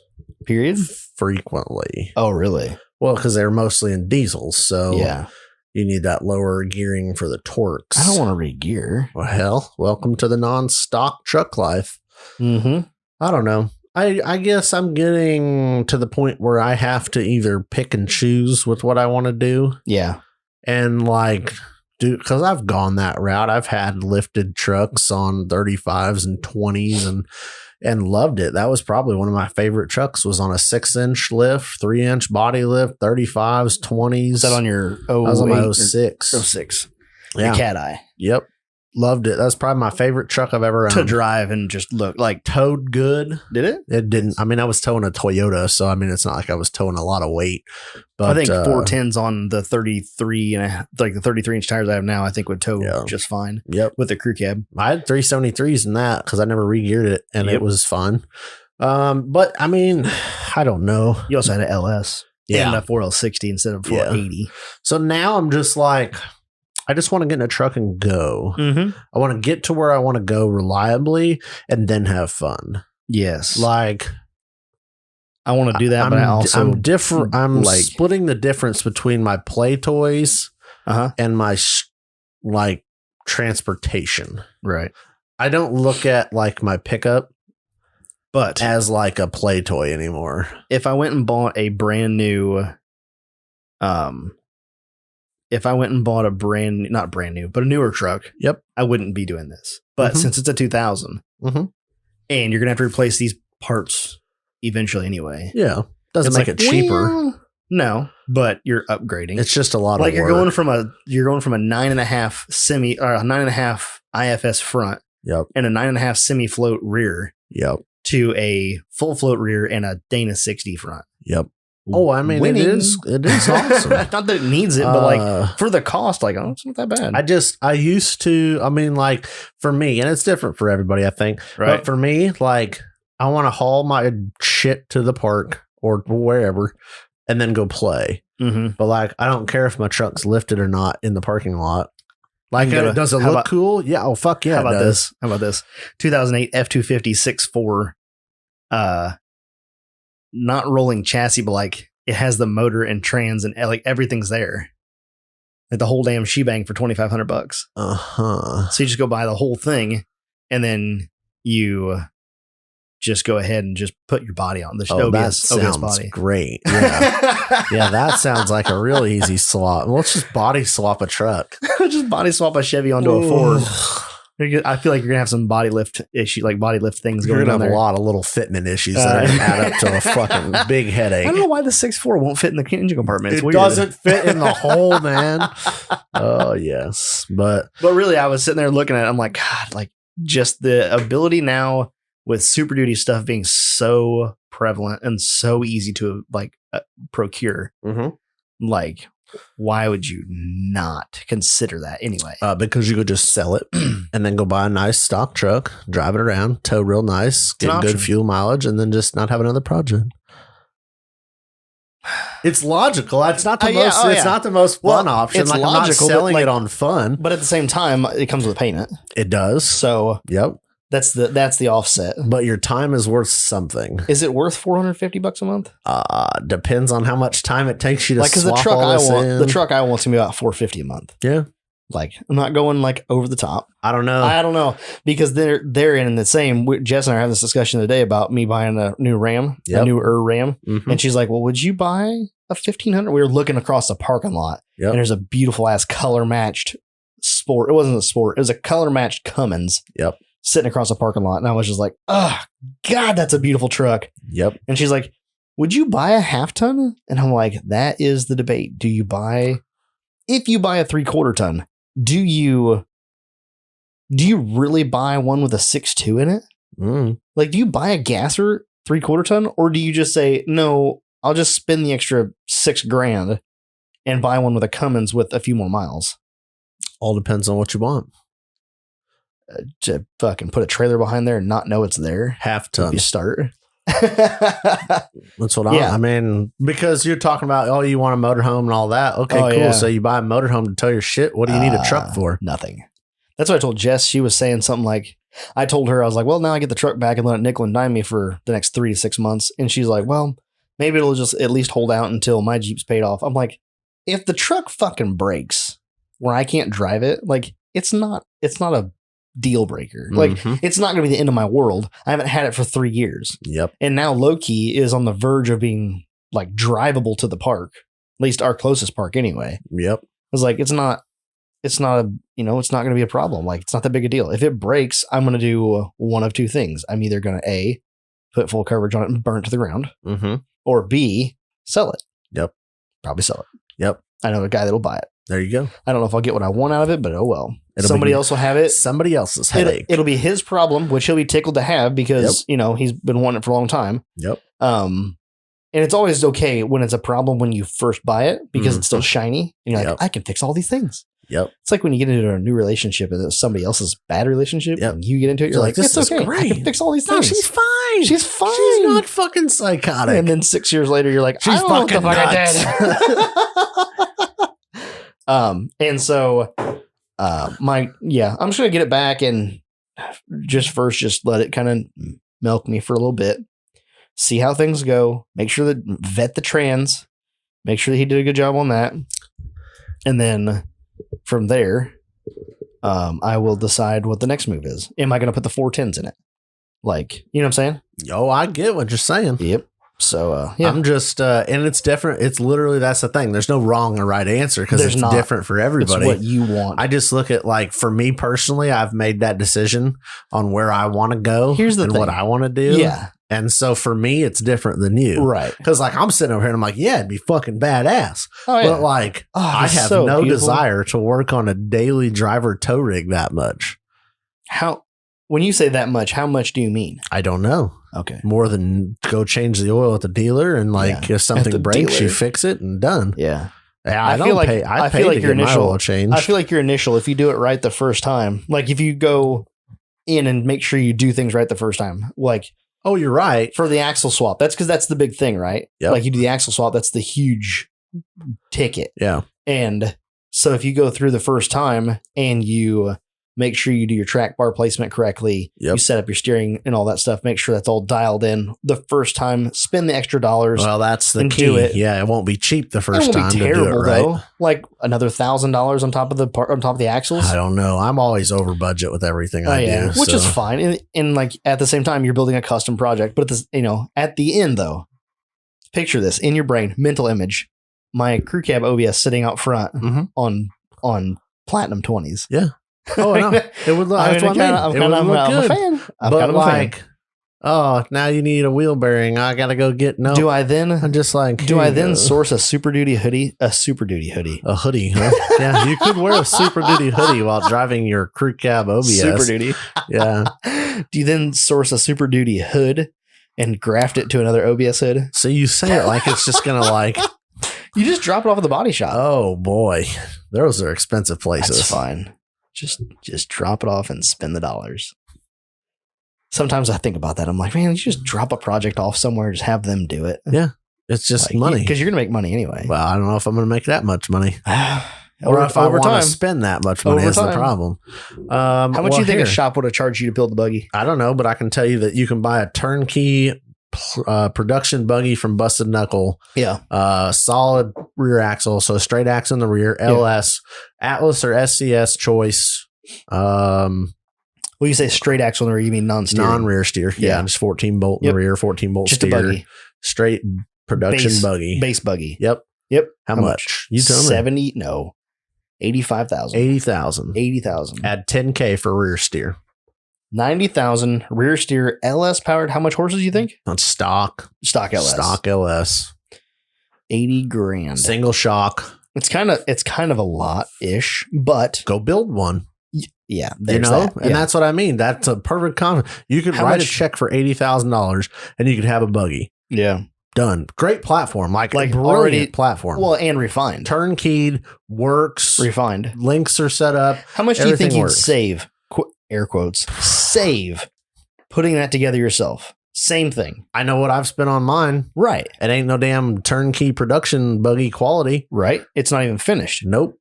Period? Frequently. Oh, really? Well, because they're mostly in diesels, so yeah, you need that lower gearing for the torques. I don't want to re-gear. Well, hell, welcome to the non-stock truck life. Mm-hmm. I don't know. I guess I'm getting to the point where I have to either pick and choose with what I want to do. Yeah. And like, dude, because I've gone that route. I've had lifted trucks on 35s and 20s and loved it. That was probably one of my favorite trucks, was on a 6-inch lift, 3-inch body lift, 35s, 20s. Is that on your I was on my 06. 06. Yeah. The Cat Eye. Yep. Loved it. That's probably my favorite truck I've ever owned. To drive and just look like. Towed good. Did it? It didn't. I mean, I was towing a Toyota, so I mean, it's not like I was towing a lot of weight. But I think 410s on the 33 and like the 33-inch tires I have now, I think would tow just fine. Yep. With the crew cab. I had 373s in that because I never re-geared it, and it was fun. But I mean, I don't know. You also had an LS. Yeah. And a 4L60 instead of 480. So now I'm just like, I just want to get in a truck and go. Mm-hmm. I want to get to where I want to go reliably and then have fun. Yes. Like, I want to do that, but I'm different. I'm like splitting the difference between my play toys and my like transportation. Right. I don't look at like my pickup but as like a play toy anymore. If I went and bought a brand new not brand new, but a newer truck, I wouldn't be doing this. But since it's a 2000 and you're going to have to replace these parts eventually anyway. Yeah. Doesn't make it cheaper. Well, no, but you're upgrading. It's just a lot of work. You're going from a 9.5 semi or a 9.5 IFS front and a 9.5 semi float rear to a full float rear and a Dana 60 front. Oh, I mean, it is awesome. Not that it needs it, but like for the cost, like, oh, it's not that bad. I used to, I mean, like for me, and it's different for everybody, I think. Right. But for me, like, I want to haul my shit to the park or wherever and then go play. But like, I don't care if my truck's lifted or not in the parking lot. Like, does it look cool? Yeah. Oh, fuck yeah. How about this? 2008 F-250 6.4, not rolling chassis, but like it has the motor and trans and like everything's there. Like the whole damn shebang for $2,500. So you just go buy the whole thing and then you just go ahead and just put your body on the OBS body. Great. Yeah. Yeah, that sounds like a real easy swap. Let's just body swap a truck. Just body swap a Chevy onto a Ford. I feel like you're gonna have some body lift issue, like body lift things going on. You're gonna have a lot of little fitment issues that add up to a fucking big headache. I don't know why the 6.4 won't fit in the engine compartment. It's weird. Doesn't fit in the hole, man. Oh yes, but really, I was sitting there looking at it. I'm like, God, like just the ability now with Super Duty stuff being so prevalent and so easy to like procure. Like, why would you not consider that anyway? Because you could just sell it and then go buy a nice stock truck, drive it around, tow real nice, get good fuel mileage, and then just not have another project. It's logical. It's not the most. It's not the most fun option. It's like logical, I'm not selling it on fun, but at the same time, it comes with payment. It does. So that's the offset. But your time is worth something. Is it worth $450 a month? Depends on how much time it takes you to swap the truck all this in. The truck I want to be about $450 a month. Yeah. Like, I'm not going like over the top. I don't know because they're in the same. Jess and I are having this discussion today about me buying a new Ram, a newer Ram, and she's like, "Well, would you buy a 1500?" We were looking across the parking lot, and there's a beautiful ass color matched Sport. It wasn't a Sport. It was a color matched Cummins. Sitting across the parking lot, and I was just like, "Oh God, that's a beautiful truck." And she's like, "Would you buy a half ton?" And I'm like, "That is the debate. If you buy a 3/4 ton, do you really buy one with a 6.2 in it? Like, do you buy a gasser 3/4 ton, or do you just say, no, I'll just spend the extra $6,000 and buy one with a Cummins with a few more miles?" All depends on what you want. To fucking put a trailer behind there and not know it's there. Half ton. If you start. That's what I mean, because you're talking about, you want a motorhome and all that. Okay, cool. Yeah. So you buy a motorhome to tow your shit. What do you need a truck for? Nothing. That's what I told Jess. She was saying something like, I told her, I was like, well, now I get the truck back and let it nickel and dime me for the next 3 to 6 months. And she's like, well, maybe it'll just at least hold out until my Jeep's paid off. I'm like, if the truck fucking breaks where I can't drive it, like it's not a deal breaker. Like, it's not going to be the end of my world. I haven't had it for 3 years. Yep. And now Loki is on the verge of being like drivable to the park, at least our closest park anyway. Yep. I was like, it's not it's not going to be a problem. Like, it's not that big a deal. If it breaks, I'm going to do one of two things. I'm either going to A, put full coverage on it and burn it to the ground, or B, sell it. Yep. Probably sell it. Yep. I know a guy that'll buy it. There you go. I don't know if I'll get what I want out of it, but oh well. Somebody else will have it. Somebody else's headache. It'll be his problem, which he'll be tickled to have because, he's been wanting it for a long time. Yep. And it's always okay when it's a problem when you first buy it because it's still shiny. And you're like, I can fix all these things. Yep. It's like when you get into a new relationship and it's somebody else's bad relationship and you get into it, you're like, this is okay. Great. I can fix all these things. No, she's fine. She's fine. She's not fucking psychotic. And then 6 years later, you're like, she's fucking nuts. And so I'm just gonna get it back and just let it kind of milk me for a little bit, see how things go, make sure that vet the trans, make sure that he did a good job on that, and then from there I will decide what the next move is. Am I gonna put the 410s in it? Like, you know what I'm saying? Oh, I get what you're saying. Yep. So, I'm just, and it's different. It's literally, that's the thing. There's no wrong or right answer because it's different for everybody. It's what you want. I just look at, like, for me personally, I've made that decision on where I want to go. Here's the thing. What I want to do. Yeah. And so for me, it's different than you. Right. Because, like, I'm sitting over here and I'm like, yeah, it'd be fucking badass. Oh, yeah. But, like, I have no desire to work on a daily driver tow rig that much. When you say that much, how much do you mean? I don't know. Okay. More than go change the oil at the dealer and if something breaks, you fix it and done. Yeah. I feel like your initial oil change. I feel like your initial, if you do it right the first time, like if you go in and make sure you do things right the first time, like, oh, you're right. For the axle swap. That's because that's the big thing, right? Yep. Like you do the axle swap. That's the huge ticket. Yeah. And so if you go through the first time and you make sure you do your track bar placement correctly. Yep. You set up your steering and all that stuff. Make sure that's all dialed in the first time. Spend the extra dollars. Well, that's the key. Do it. Yeah, it won't be cheap the first time. It won't be terrible, to do it right. Though. Like another $1,000 on top of the axles. I don't know. I'm always over budget with everything I do, which is fine. And like at the same time, you're building a custom project. But at the end though, picture this in your brain, mental image. My Crewcab OBS sitting out front on platinum 20s. Yeah. Oh no! It would look. I'm a fan. But like, oh, now you need a wheel bearing. I gotta go get. No. Do I then? I'm just like. Do I then source a Super Duty hoodie? A Super Duty hoodie. A hoodie, huh? Yeah, you could wear a Super Duty hoodie while driving your Crewcab OBS. Super Duty. Yeah. Do you then source a Super Duty hood and graft it to another OBS hood? So you say it like it's just gonna like. You just drop it off at the body shop. Oh boy, those are expensive places. That's fine. Just drop it off and spend the dollars. Sometimes I think about that. I'm like, man, you just drop a project off somewhere, just have them do it. Yeah. It's just money. Because you're going to make money anyway. Well, I don't know if I'm going to make that much money. Or if I want to spend that much money is the problem. How much do you think a shop would have charged you to build the buggy? I don't know, but I can tell you that you can buy a turnkey production buggy from Busted Knuckle. Yeah. Solid rear axle. So straight axle in the rear, LS, Atlas or SCS choice. When you say straight axle in the rear, you mean non-rear steer. Yeah. Just 14 bolt in the rear, 14 bolt just steer. A buggy. Straight production buggy. Base buggy. Yep. How much? You tell me. 70? No. 85,000. 80,000. Add 10K for rear steer. 90,000 rear steer LS powered. How much horses do you think? On stock LS. Stock LS. 80 grand. Single shock. It's kind of a lot ish, but go build one. Yeah, and that's what I mean. That's a perfect comment. You could write a check for $80,000 and you could have a buggy. Yeah. Done. Great platform. Like already platform. Well, and refined. Turnkeyed, works. Refined. Links are set up. How much do you think you'd save? Air quotes. Save. Putting that together yourself. Same thing. I know what I've spent on mine. Right. It ain't no damn turnkey production buggy quality. Right. It's not even finished. Nope.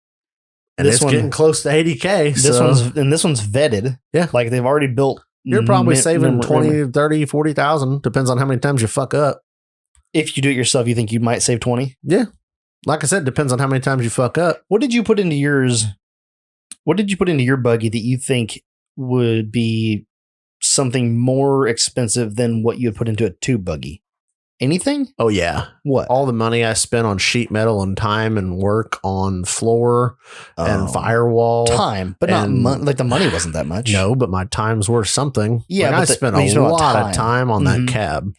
And it's getting close to 80K. This one's vetted. Yeah. Like they've already built. You're probably saving 20, 30, 40,000. Depends on how many times you fuck up. If you do it yourself, you think you might save 20? Yeah. Like I said, depends on how many times you fuck up. What did you put into yours? What did you put into your buggy that you think would be something more expensive than what you would put into a tube buggy? Anything? Oh, yeah. What? All the money I spent on sheet metal and time and work on floor and firewall. Time, but not like the money wasn't that much. No, but my time's worth something. Yeah, like I spent a lot of time on that cab.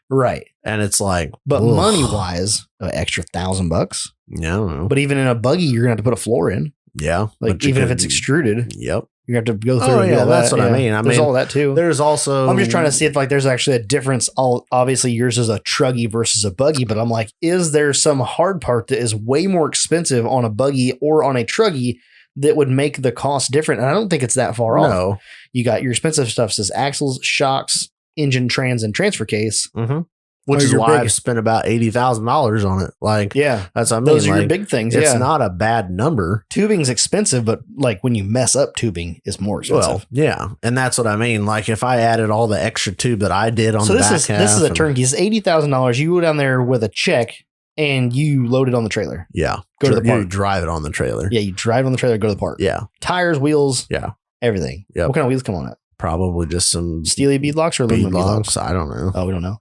Right. And it's like, but money wise, an extra $1,000. Yeah. But even in a buggy, you're going to have to put a floor in. Yeah. Like even if it's extruded. Yep. You have to go through. Oh, yeah, that's what I mean. There's all that too. There's also. I'm just trying to see if like there's actually a difference. Obviously, yours is a truggy versus a buggy, but I'm like, is there some hard part that is way more expensive on a buggy or on a truggy that would make the cost different? And I don't think it's that far off. No. You got your expensive stuff says axles, shocks, engine, trans, and transfer case. Mm-hmm. Which is why I've spent about $80,000 on it. Like, yeah, that's what I mean. Those are your big things. It's not a bad number. Tubing's expensive, but like when you mess up tubing, is more expensive. Well, yeah, and that's what I mean. Like if I added all the extra tube that I did on the back half, this is a turnkey. It's $80,000. You go down there with a check and you load it on the trailer. Yeah, go to the park. You drive it on the trailer. Yeah, you drive on the trailer. Go to the park. Yeah, tires, wheels. Yeah, everything. Yeah. What kind of wheels come on it? Probably just some steely beadlocks or aluminum beadlocks. I don't know. Oh, we don't know.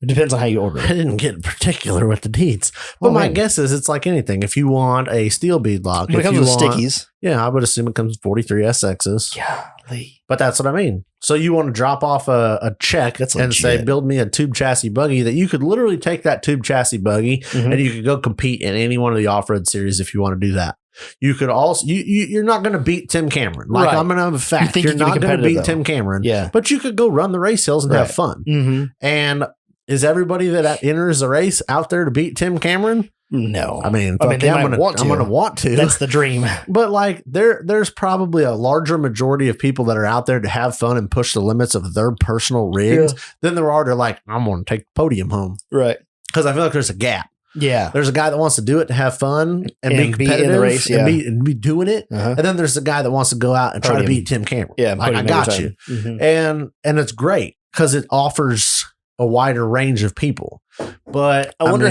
It depends on how you order it. I didn't get particular with the deeds, but my guess is it's like anything. If you want a steel beadlock, when it comes with stickies, yeah, I would assume it comes with 43 SXs. Golly. But that's what I mean. So you want to drop off a check and say, build me a tube chassis buggy that you could literally take that tube chassis buggy and you could go compete in any one of the off-road series if you want to do that. You could also, you're not going to beat Tim Cameron. Like I'm going to have a fact. You're not going to beat Tim Cameron. Yeah. But you could go run the race hills and have fun. Mm-hmm. And is everybody that enters the race out there to beat Tim Cameron? No. I mean, I'm going to want to. That's the dream. But like there's probably a larger majority of people that are out there to have fun and push the limits of their personal rigs than there are to like, I'm going to take the podium home. Right. Because I feel like there's a gap. Yeah. There's a guy that wants to do it to have fun and be competitive in the race, and be doing it. And then there's the guy that wants to go out and try to beat Tim Cameron. Yeah. Like, I got you. Mm-hmm. And it's great because it offers a wider range of people. But I wonder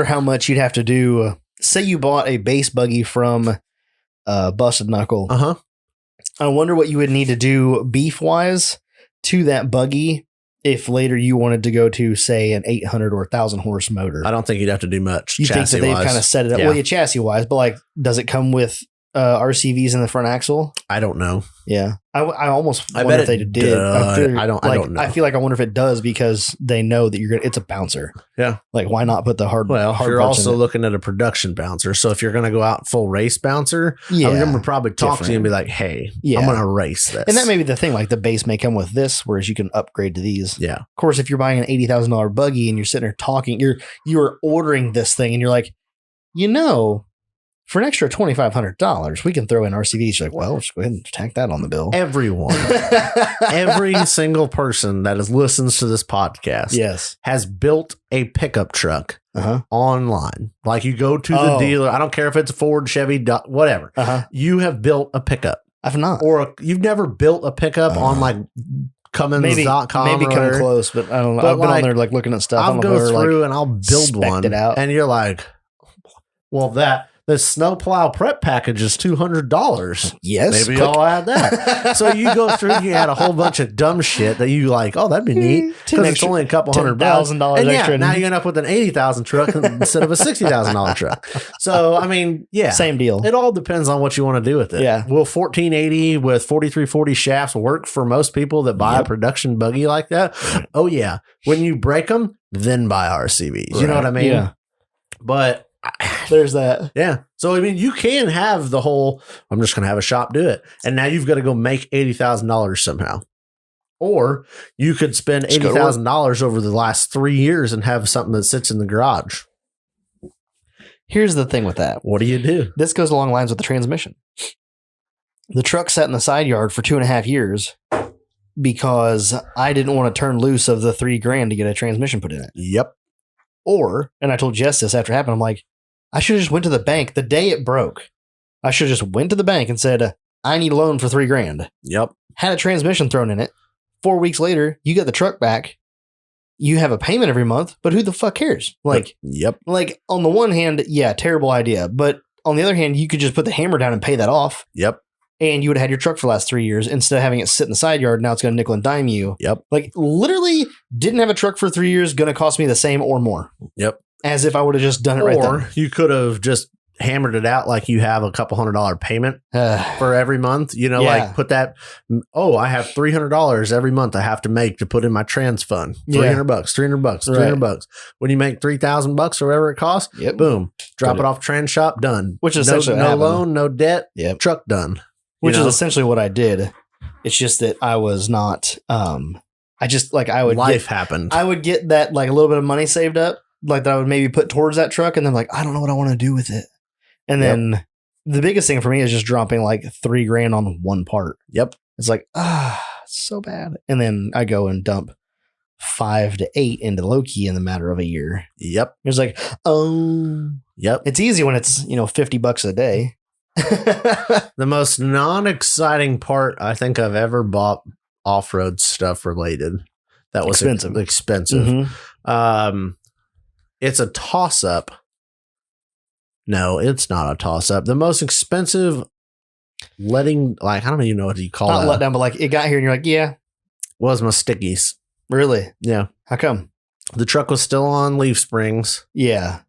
how much you'd have to do. Say you bought a base buggy from Busted Knuckle. I wonder what you would need to do beef wise to that buggy if later you wanted to go to say an 800 or 1,000 horse motor. I don't think you'd have to do much. You think that they've kind of set it up? Well, chassis wise, but like, does it come with RCVs in the front axle? I don't know. Yeah, I almost wonder if they did. I don't know. I feel like I wonder if it does because they know that it's a bouncer. Yeah, like why not put the hard? Well, hard you're also looking at a production bouncer. So if you're going to go out full race bouncer, I'm going to probably talk to you and be like, "Hey, I'm going to race this." And that may be the thing. Like the base may come with this, whereas you can upgrade to these. Yeah. Of course, if you're buying an $80,000 buggy and you're sitting there talking, you're ordering this thing and you're like, for an extra $2,500, we can throw in RCVs. You're like, well, just go ahead and tack that on the bill. Everyone, every single person that listens to this podcast has built a pickup truck online. Like you go to the dealer. I don't care if it's a Ford, Chevy, whatever. You have built a pickup. I've not. Or you've never built a pickup on like Cummins.com. Maybe come close, but I don't know. I've been on there like looking at stuff. I'll go through and I'll build one. And you're like, well, the snowplow prep package is $200. Yes. Maybe I'll add that. So you go through and you add a whole bunch of dumb shit that you like, that'd be neat. Because it's only a couple $100,000 extra. Now you end up with an $80,000 truck instead of a $60,000 truck. So, I mean, same deal. It all depends on what you want to do with it. Yeah. Will 1480 with 4340 shafts work for most people that buy a production buggy like that? Oh, yeah. When you break them, then buy RCVs. Right. You know what I mean? Yeah. But there's that. Yeah. So, I mean, you can have the whole, I'm just going to have a shop do it. And now you've got to go make $80,000 somehow. Or you could spend $80,000 over the last 3 years and have something that sits in the garage. Here's the thing with that. What do you do? This goes along lines with the transmission. The truck sat in the side yard for 2.5 years because I didn't want to turn loose of the $3,000 to get a transmission put in it. Yep. And I told Jess this after it happened. I'm like, I should have just went to the bank the day it broke. I should have just went to the bank and said, I need a loan for $3,000. Yep. Had a transmission thrown in it. 4 weeks later, you get the truck back. You have a payment every month, but who the fuck cares? Like, Like on the one hand, terrible idea. But on the other hand, you could just put the hammer down and pay that off. Yep. and you would have had your truck for the last 3 years instead of having it sit in the side yard. Now it's going to nickel and dime you. Yep. Like literally didn't have a truck for 3 years, going to cost me the same or more. Yep. As if I would have just done it right then. Or you could have just hammered it out like you have a couple $100 payment for every month, like put that, I have $300 every month I have to make to put in my trans fund. $300, $300. When you make $3,000 or whatever it costs, boom, drop it off trans shop, done. Which is essentially no loan, no debt, truck done. Which is essentially what I did. It's just that I was not, happened. I would get that like a little bit of money saved up, like that I would maybe put towards that truck, and then like, I don't know what I want to do with it. And then the biggest thing for me is just dropping like $3,000 on one part. Yep. It's like, it's so bad. And then I go and dump 5 to 8 into Loki in the matter of a year. Yep. It's like, yep. It's easy when it's, $50 a day. The most non-exciting part I think I've ever bought off-road stuff related. That was expensive. Mm-hmm. It's a toss-up. No, it's not a toss-up. The most expensive I don't even know what you call it. Not letdown, but like it got here and you're like, yeah. Was my stickies. Really? Yeah. How come? The truck was still on leaf springs. Yeah.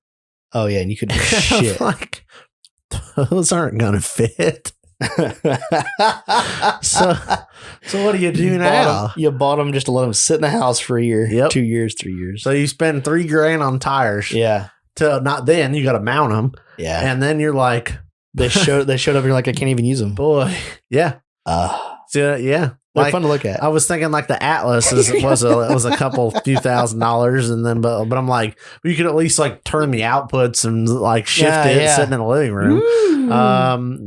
Oh, yeah. And you could shit. Like, those aren't going to fit. So what do you do now? You bought them just to let them sit in the house for a year, 2 years, 3 years. So you spend $3,000 on tires. Yeah. Not then you got to mount them. Yeah. And then you're like, they showed up. You're like, I can't even use them. Boy. Yeah. They're fun to look at. I was thinking like the Atlas was a couple few $1,000s, and then but I'm like, you could at least like turn the outputs and like shift it sitting in the living room.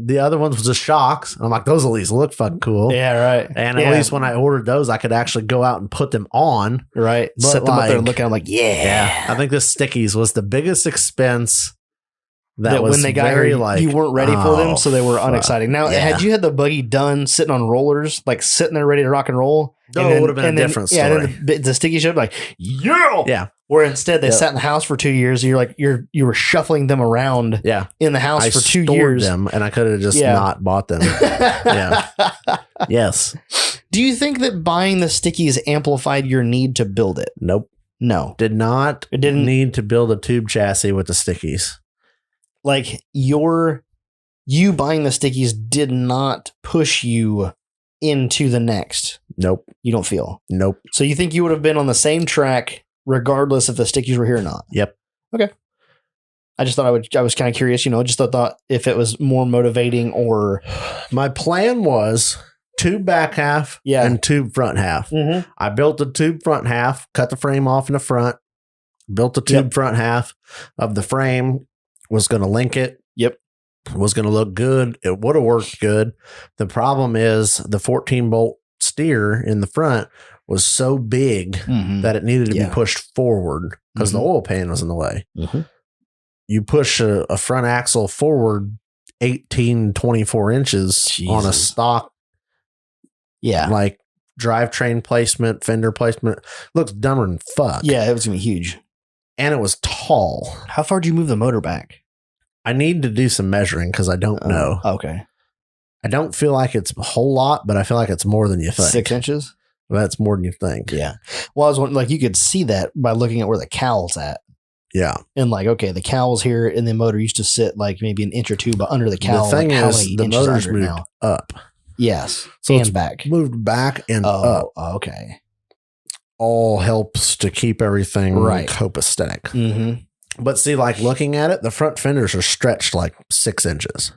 The other ones was the shocks. I'm like, those at least look fucking cool. Yeah, right. And at least when I ordered those, I could actually go out and put them on. Right. But set them up there and look at them like, yeah. I think the stickies was the biggest expense. That was when they got here, you weren't ready for them, so they were unexciting. Now, had you had the buggy done sitting on rollers, like sitting there ready to rock and roll? It would have been a different story. Yeah, and then the sticky showed like, yeah. Where instead they sat in the house for 2 years. And you're like, you were shuffling them around in the house for 2 years. Them, and I could have just not bought them. Yes. Do you think that buying the stickies amplified your need to build it? Nope. No. It didn't need to build a tube chassis with the stickies. Like you buying the stickies did not push you into the next. Nope. You don't feel. Nope. So you think you would have been on the same track regardless if the stickies were here or not? Yep. Okay. I just thought I was kind of curious, just thought if it was more motivating or. My plan was tube back half and tube front half. Mm-hmm. I built the tube front half, cut the frame off in the front, built the tube front half of the frame. Was going to link it. Yep. Was going to look good. It would have worked good. The problem is the 14-bolt steer in the front was so big that it needed to be pushed forward because the oil pan was in the way. Mm-hmm. You push a front axle forward 18, 24 inches on a stock. Yeah. Like drivetrain placement, fender placement. Looks dumber than fuck. Yeah, it was going to be huge. And it was tall. How far did you move the motor back? I need to do some measuring because I don't know. Okay. I don't feel like it's a whole lot, but I feel like it's more than you think. 6 inches? That's more than you think. Yeah. Well, I was wondering, like, you could see that by looking at where the cowl's at. Yeah. And like, okay, the cowl's here, and the motor used to sit like maybe an inch or two, but under the cowl. The thing is, the motor's moved up. Yes. So and back. Moved back and up. Okay. All helps to keep everything copacetic. Mm-hmm. But see, like looking at it, the front fenders are stretched like 6 inches.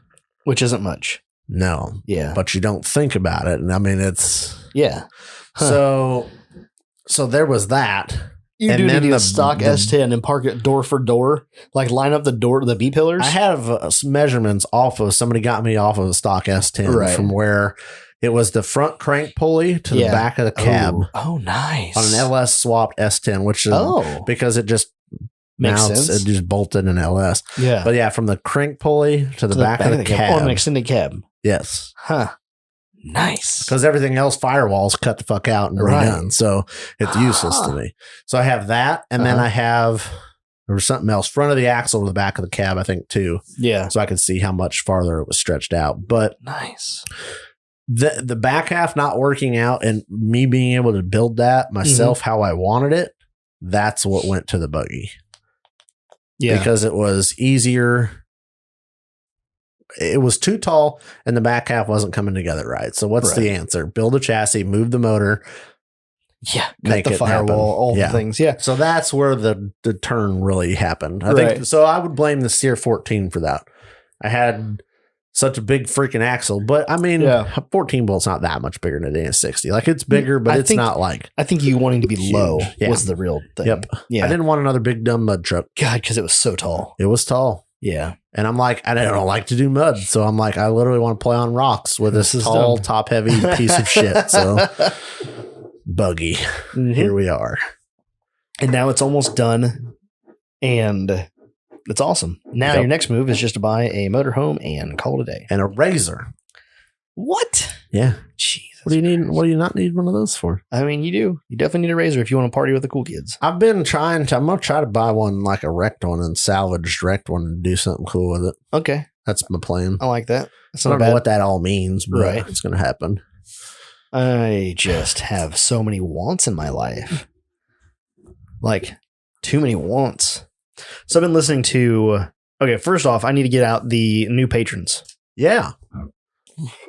Which isn't much. No. Yeah. But you don't think about it. And I mean, it's. Yeah. Huh. So there was that. You do need a stock S10 and park it door for door, like line up the B pillars. I have some measurements somebody got me off of a stock S10 from where it was the front crank pulley to the back of the cab. Oh, nice. On an LS swapped S10, which is because it just mounts, it just bolted an LS. Yeah. But yeah, from the crank pulley to the back of the cab. Or an extended cab. Yes. Huh. Nice. Because everything else, firewalls cut the fuck out and redone. So it's useless to me. So I have that. And then I have There was something else. Front of the axle to the back of the cab, I think, too. Yeah. So I could see how much farther it was stretched out. But nice. The back half not working out and me being able to build that myself how I wanted it, that's what went to the buggy. Yeah. Because it was easier. It was too tall and the back half wasn't coming together right. So what's the answer? Build a chassis, move the motor. Yeah. Cut the firewall, all the things. Yeah. So that's where the turn really happened. I think so. I would blame the Steer 14 for that. I had such a big freaking axle, but I mean, 14 bolt's not that much bigger than an 60. Like it's bigger, but it's not like. I think you wanting to be low was the real thing. Yep. Yeah. I didn't want another big dumb mud truck. God, because it was so tall. It was tall. Yeah. And I'm like, I don't like to do mud. So I'm like, I literally want to play on rocks with this tall, top heavy piece of shit. So buggy. Here we are. And now it's almost done. And it's awesome. Now your next move is just to buy a motorhome and call it a day. And a razor. What? Yeah. Jesus. What do you need? What do you not need one of those for? I mean, you do. You definitely need a razor if you want to party with the cool kids. I've been trying to. I'm gonna try to buy one like a wrecked one and salvaged wrecked one and do something cool with it. Okay, that's my plan. I like that. I don't know what that all means, but it's gonna happen. I just have so many wants in my life, like too many wants. So I've been listening to. Okay, first off, I need to get out the new patrons. Yeah.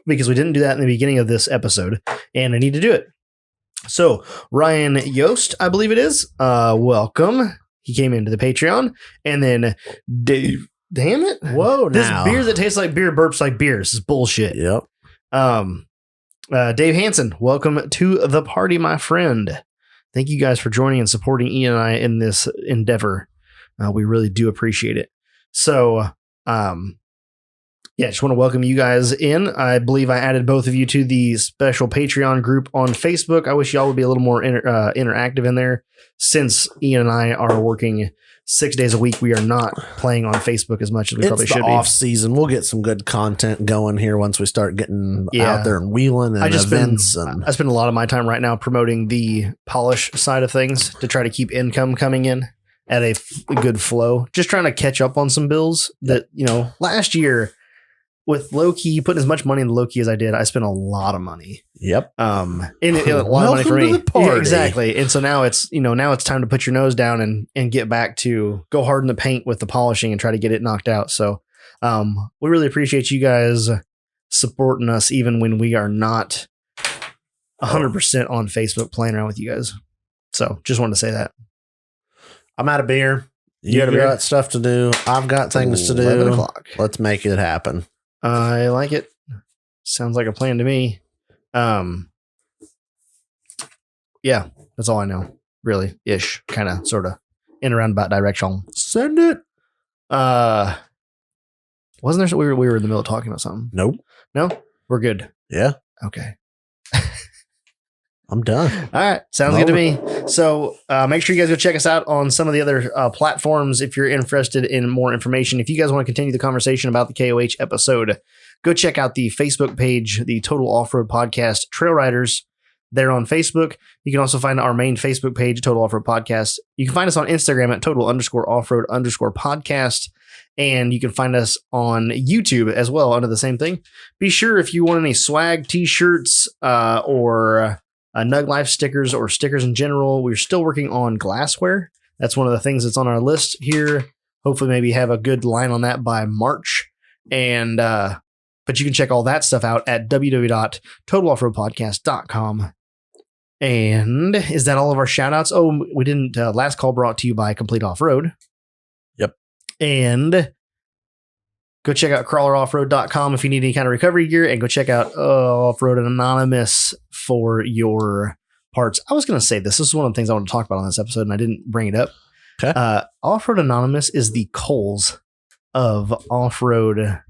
Because we didn't do that in the beginning of this episode, and I need to do it. So, Ryan Yost, I believe it is, welcome. He came into the Patreon, and then Dave, damn it. Whoa, this beer that tastes like beer burps like beer. This is bullshit. Yep. Dave Hansen, welcome to the party, my friend. Thank you guys for joining and supporting Ian and I in this endeavor. We really do appreciate it. So, just want to welcome you guys in. I believe I added both of you to the special Patreon group on Facebook. I wish y'all would be a little more interactive in there. Since Ian and I are working 6 days a week, we are not playing on Facebook as much as we probably should be. Off season. We'll get some good content going here once we start getting out there and wheeling and events. I spend a lot of my time right now promoting the polish side of things to try to keep income coming in at a good flow. Just trying to catch up on some bills that, last year, with low-key, putting as much money into low-key as I did, I spent a lot of money. Yep. A lot of money for me. Yeah, exactly. And so now it's time to put your nose down and get back to go hard in the paint with the polishing and try to get it knocked out. So we really appreciate you guys supporting us even when we are not 100% on Facebook playing around with you guys. So just wanted to say that. I'm out of beer. You got stuff to do. I've got things to do. 11 o'clock. Let's make it happen. I like it. Sounds like a plan to me. Yeah, that's all I know. Really, ish, kind of, sort of, in a roundabout direction. Send it. Wasn't there? We were in the middle of talking about something. Nope. No, we're good. Yeah. Okay. I'm done. All right. Sounds good to me. So make sure you guys go check us out on some of the other platforms if you're interested in more information. If you guys want to continue the conversation about the KOH episode, go check out the Facebook page, the Total Off-Road Podcast Trail Riders. They're on Facebook. You can also find our main Facebook page, Total Off-Road Podcast. You can find us on Instagram at total_offroad_podcast. And you can find us on YouTube as well under the same thing. Be sure if you want any swag, t-shirts, or Nug Life stickers or stickers in general. We're still working on glassware. That's one of the things that's on our list here. Hopefully maybe have a good line on that by March. And but you can check all that stuff out at www.totaloffroadpodcast.com. And is that all of our shout outs? Oh, we didn't. Last call brought to you by Complete Off-Road. Yep. And go check out crawleroffroad.com if you need any kind of recovery gear, and go check out Off-Road Anonymous for your parts. I was going to say this is one of the things I want to talk about on this episode, and I didn't bring it up. Okay. Off-Road Anonymous is the Kohl's of off-road,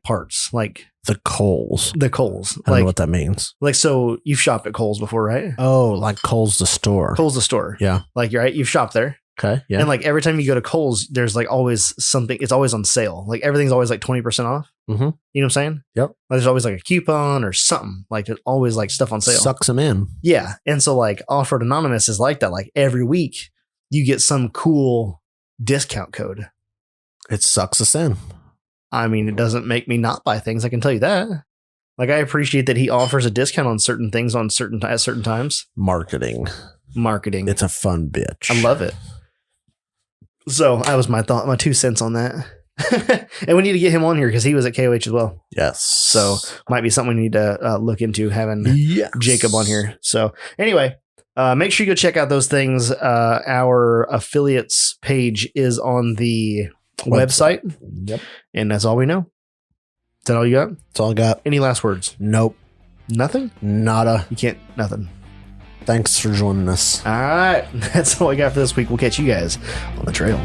parts, like the Kohl's. The Kohl's. I don't know what that means. So you've shopped at Kohl's before, right? Oh, like Kohl's the store. Kohl's the store. Yeah. You're right. You've shopped there. Okay. Yeah. And every time you go to Kohl's, there's always something. It's always on sale. Everything's always 20% off. Mm-hmm. You know what I'm saying? Yep. There's always a coupon or something. There's always stuff on sale. Sucks them in. Yeah. And so Off-Road Anonymous is like that. Every week you get some cool discount code. It sucks us in. I mean, it doesn't make me not buy things. I can tell you that. Like, I appreciate that he offers a discount on certain things at certain times. Marketing. It's a fun bitch. I love it. So that was my 2 cents on that. And we need to get him on here because he was at KOH as well. Yes. So might be something we need to look into having Jacob on here. So anyway, make sure you go check out those things. Our affiliates page is on the website. Yep. And that's all we know. Is that all you got? That's all I got. Any last words? Nope. Nothing? Nada. You can't? Nothing. Thanks for joining us. All right. That's all we got for this week. We'll catch you guys on the trail.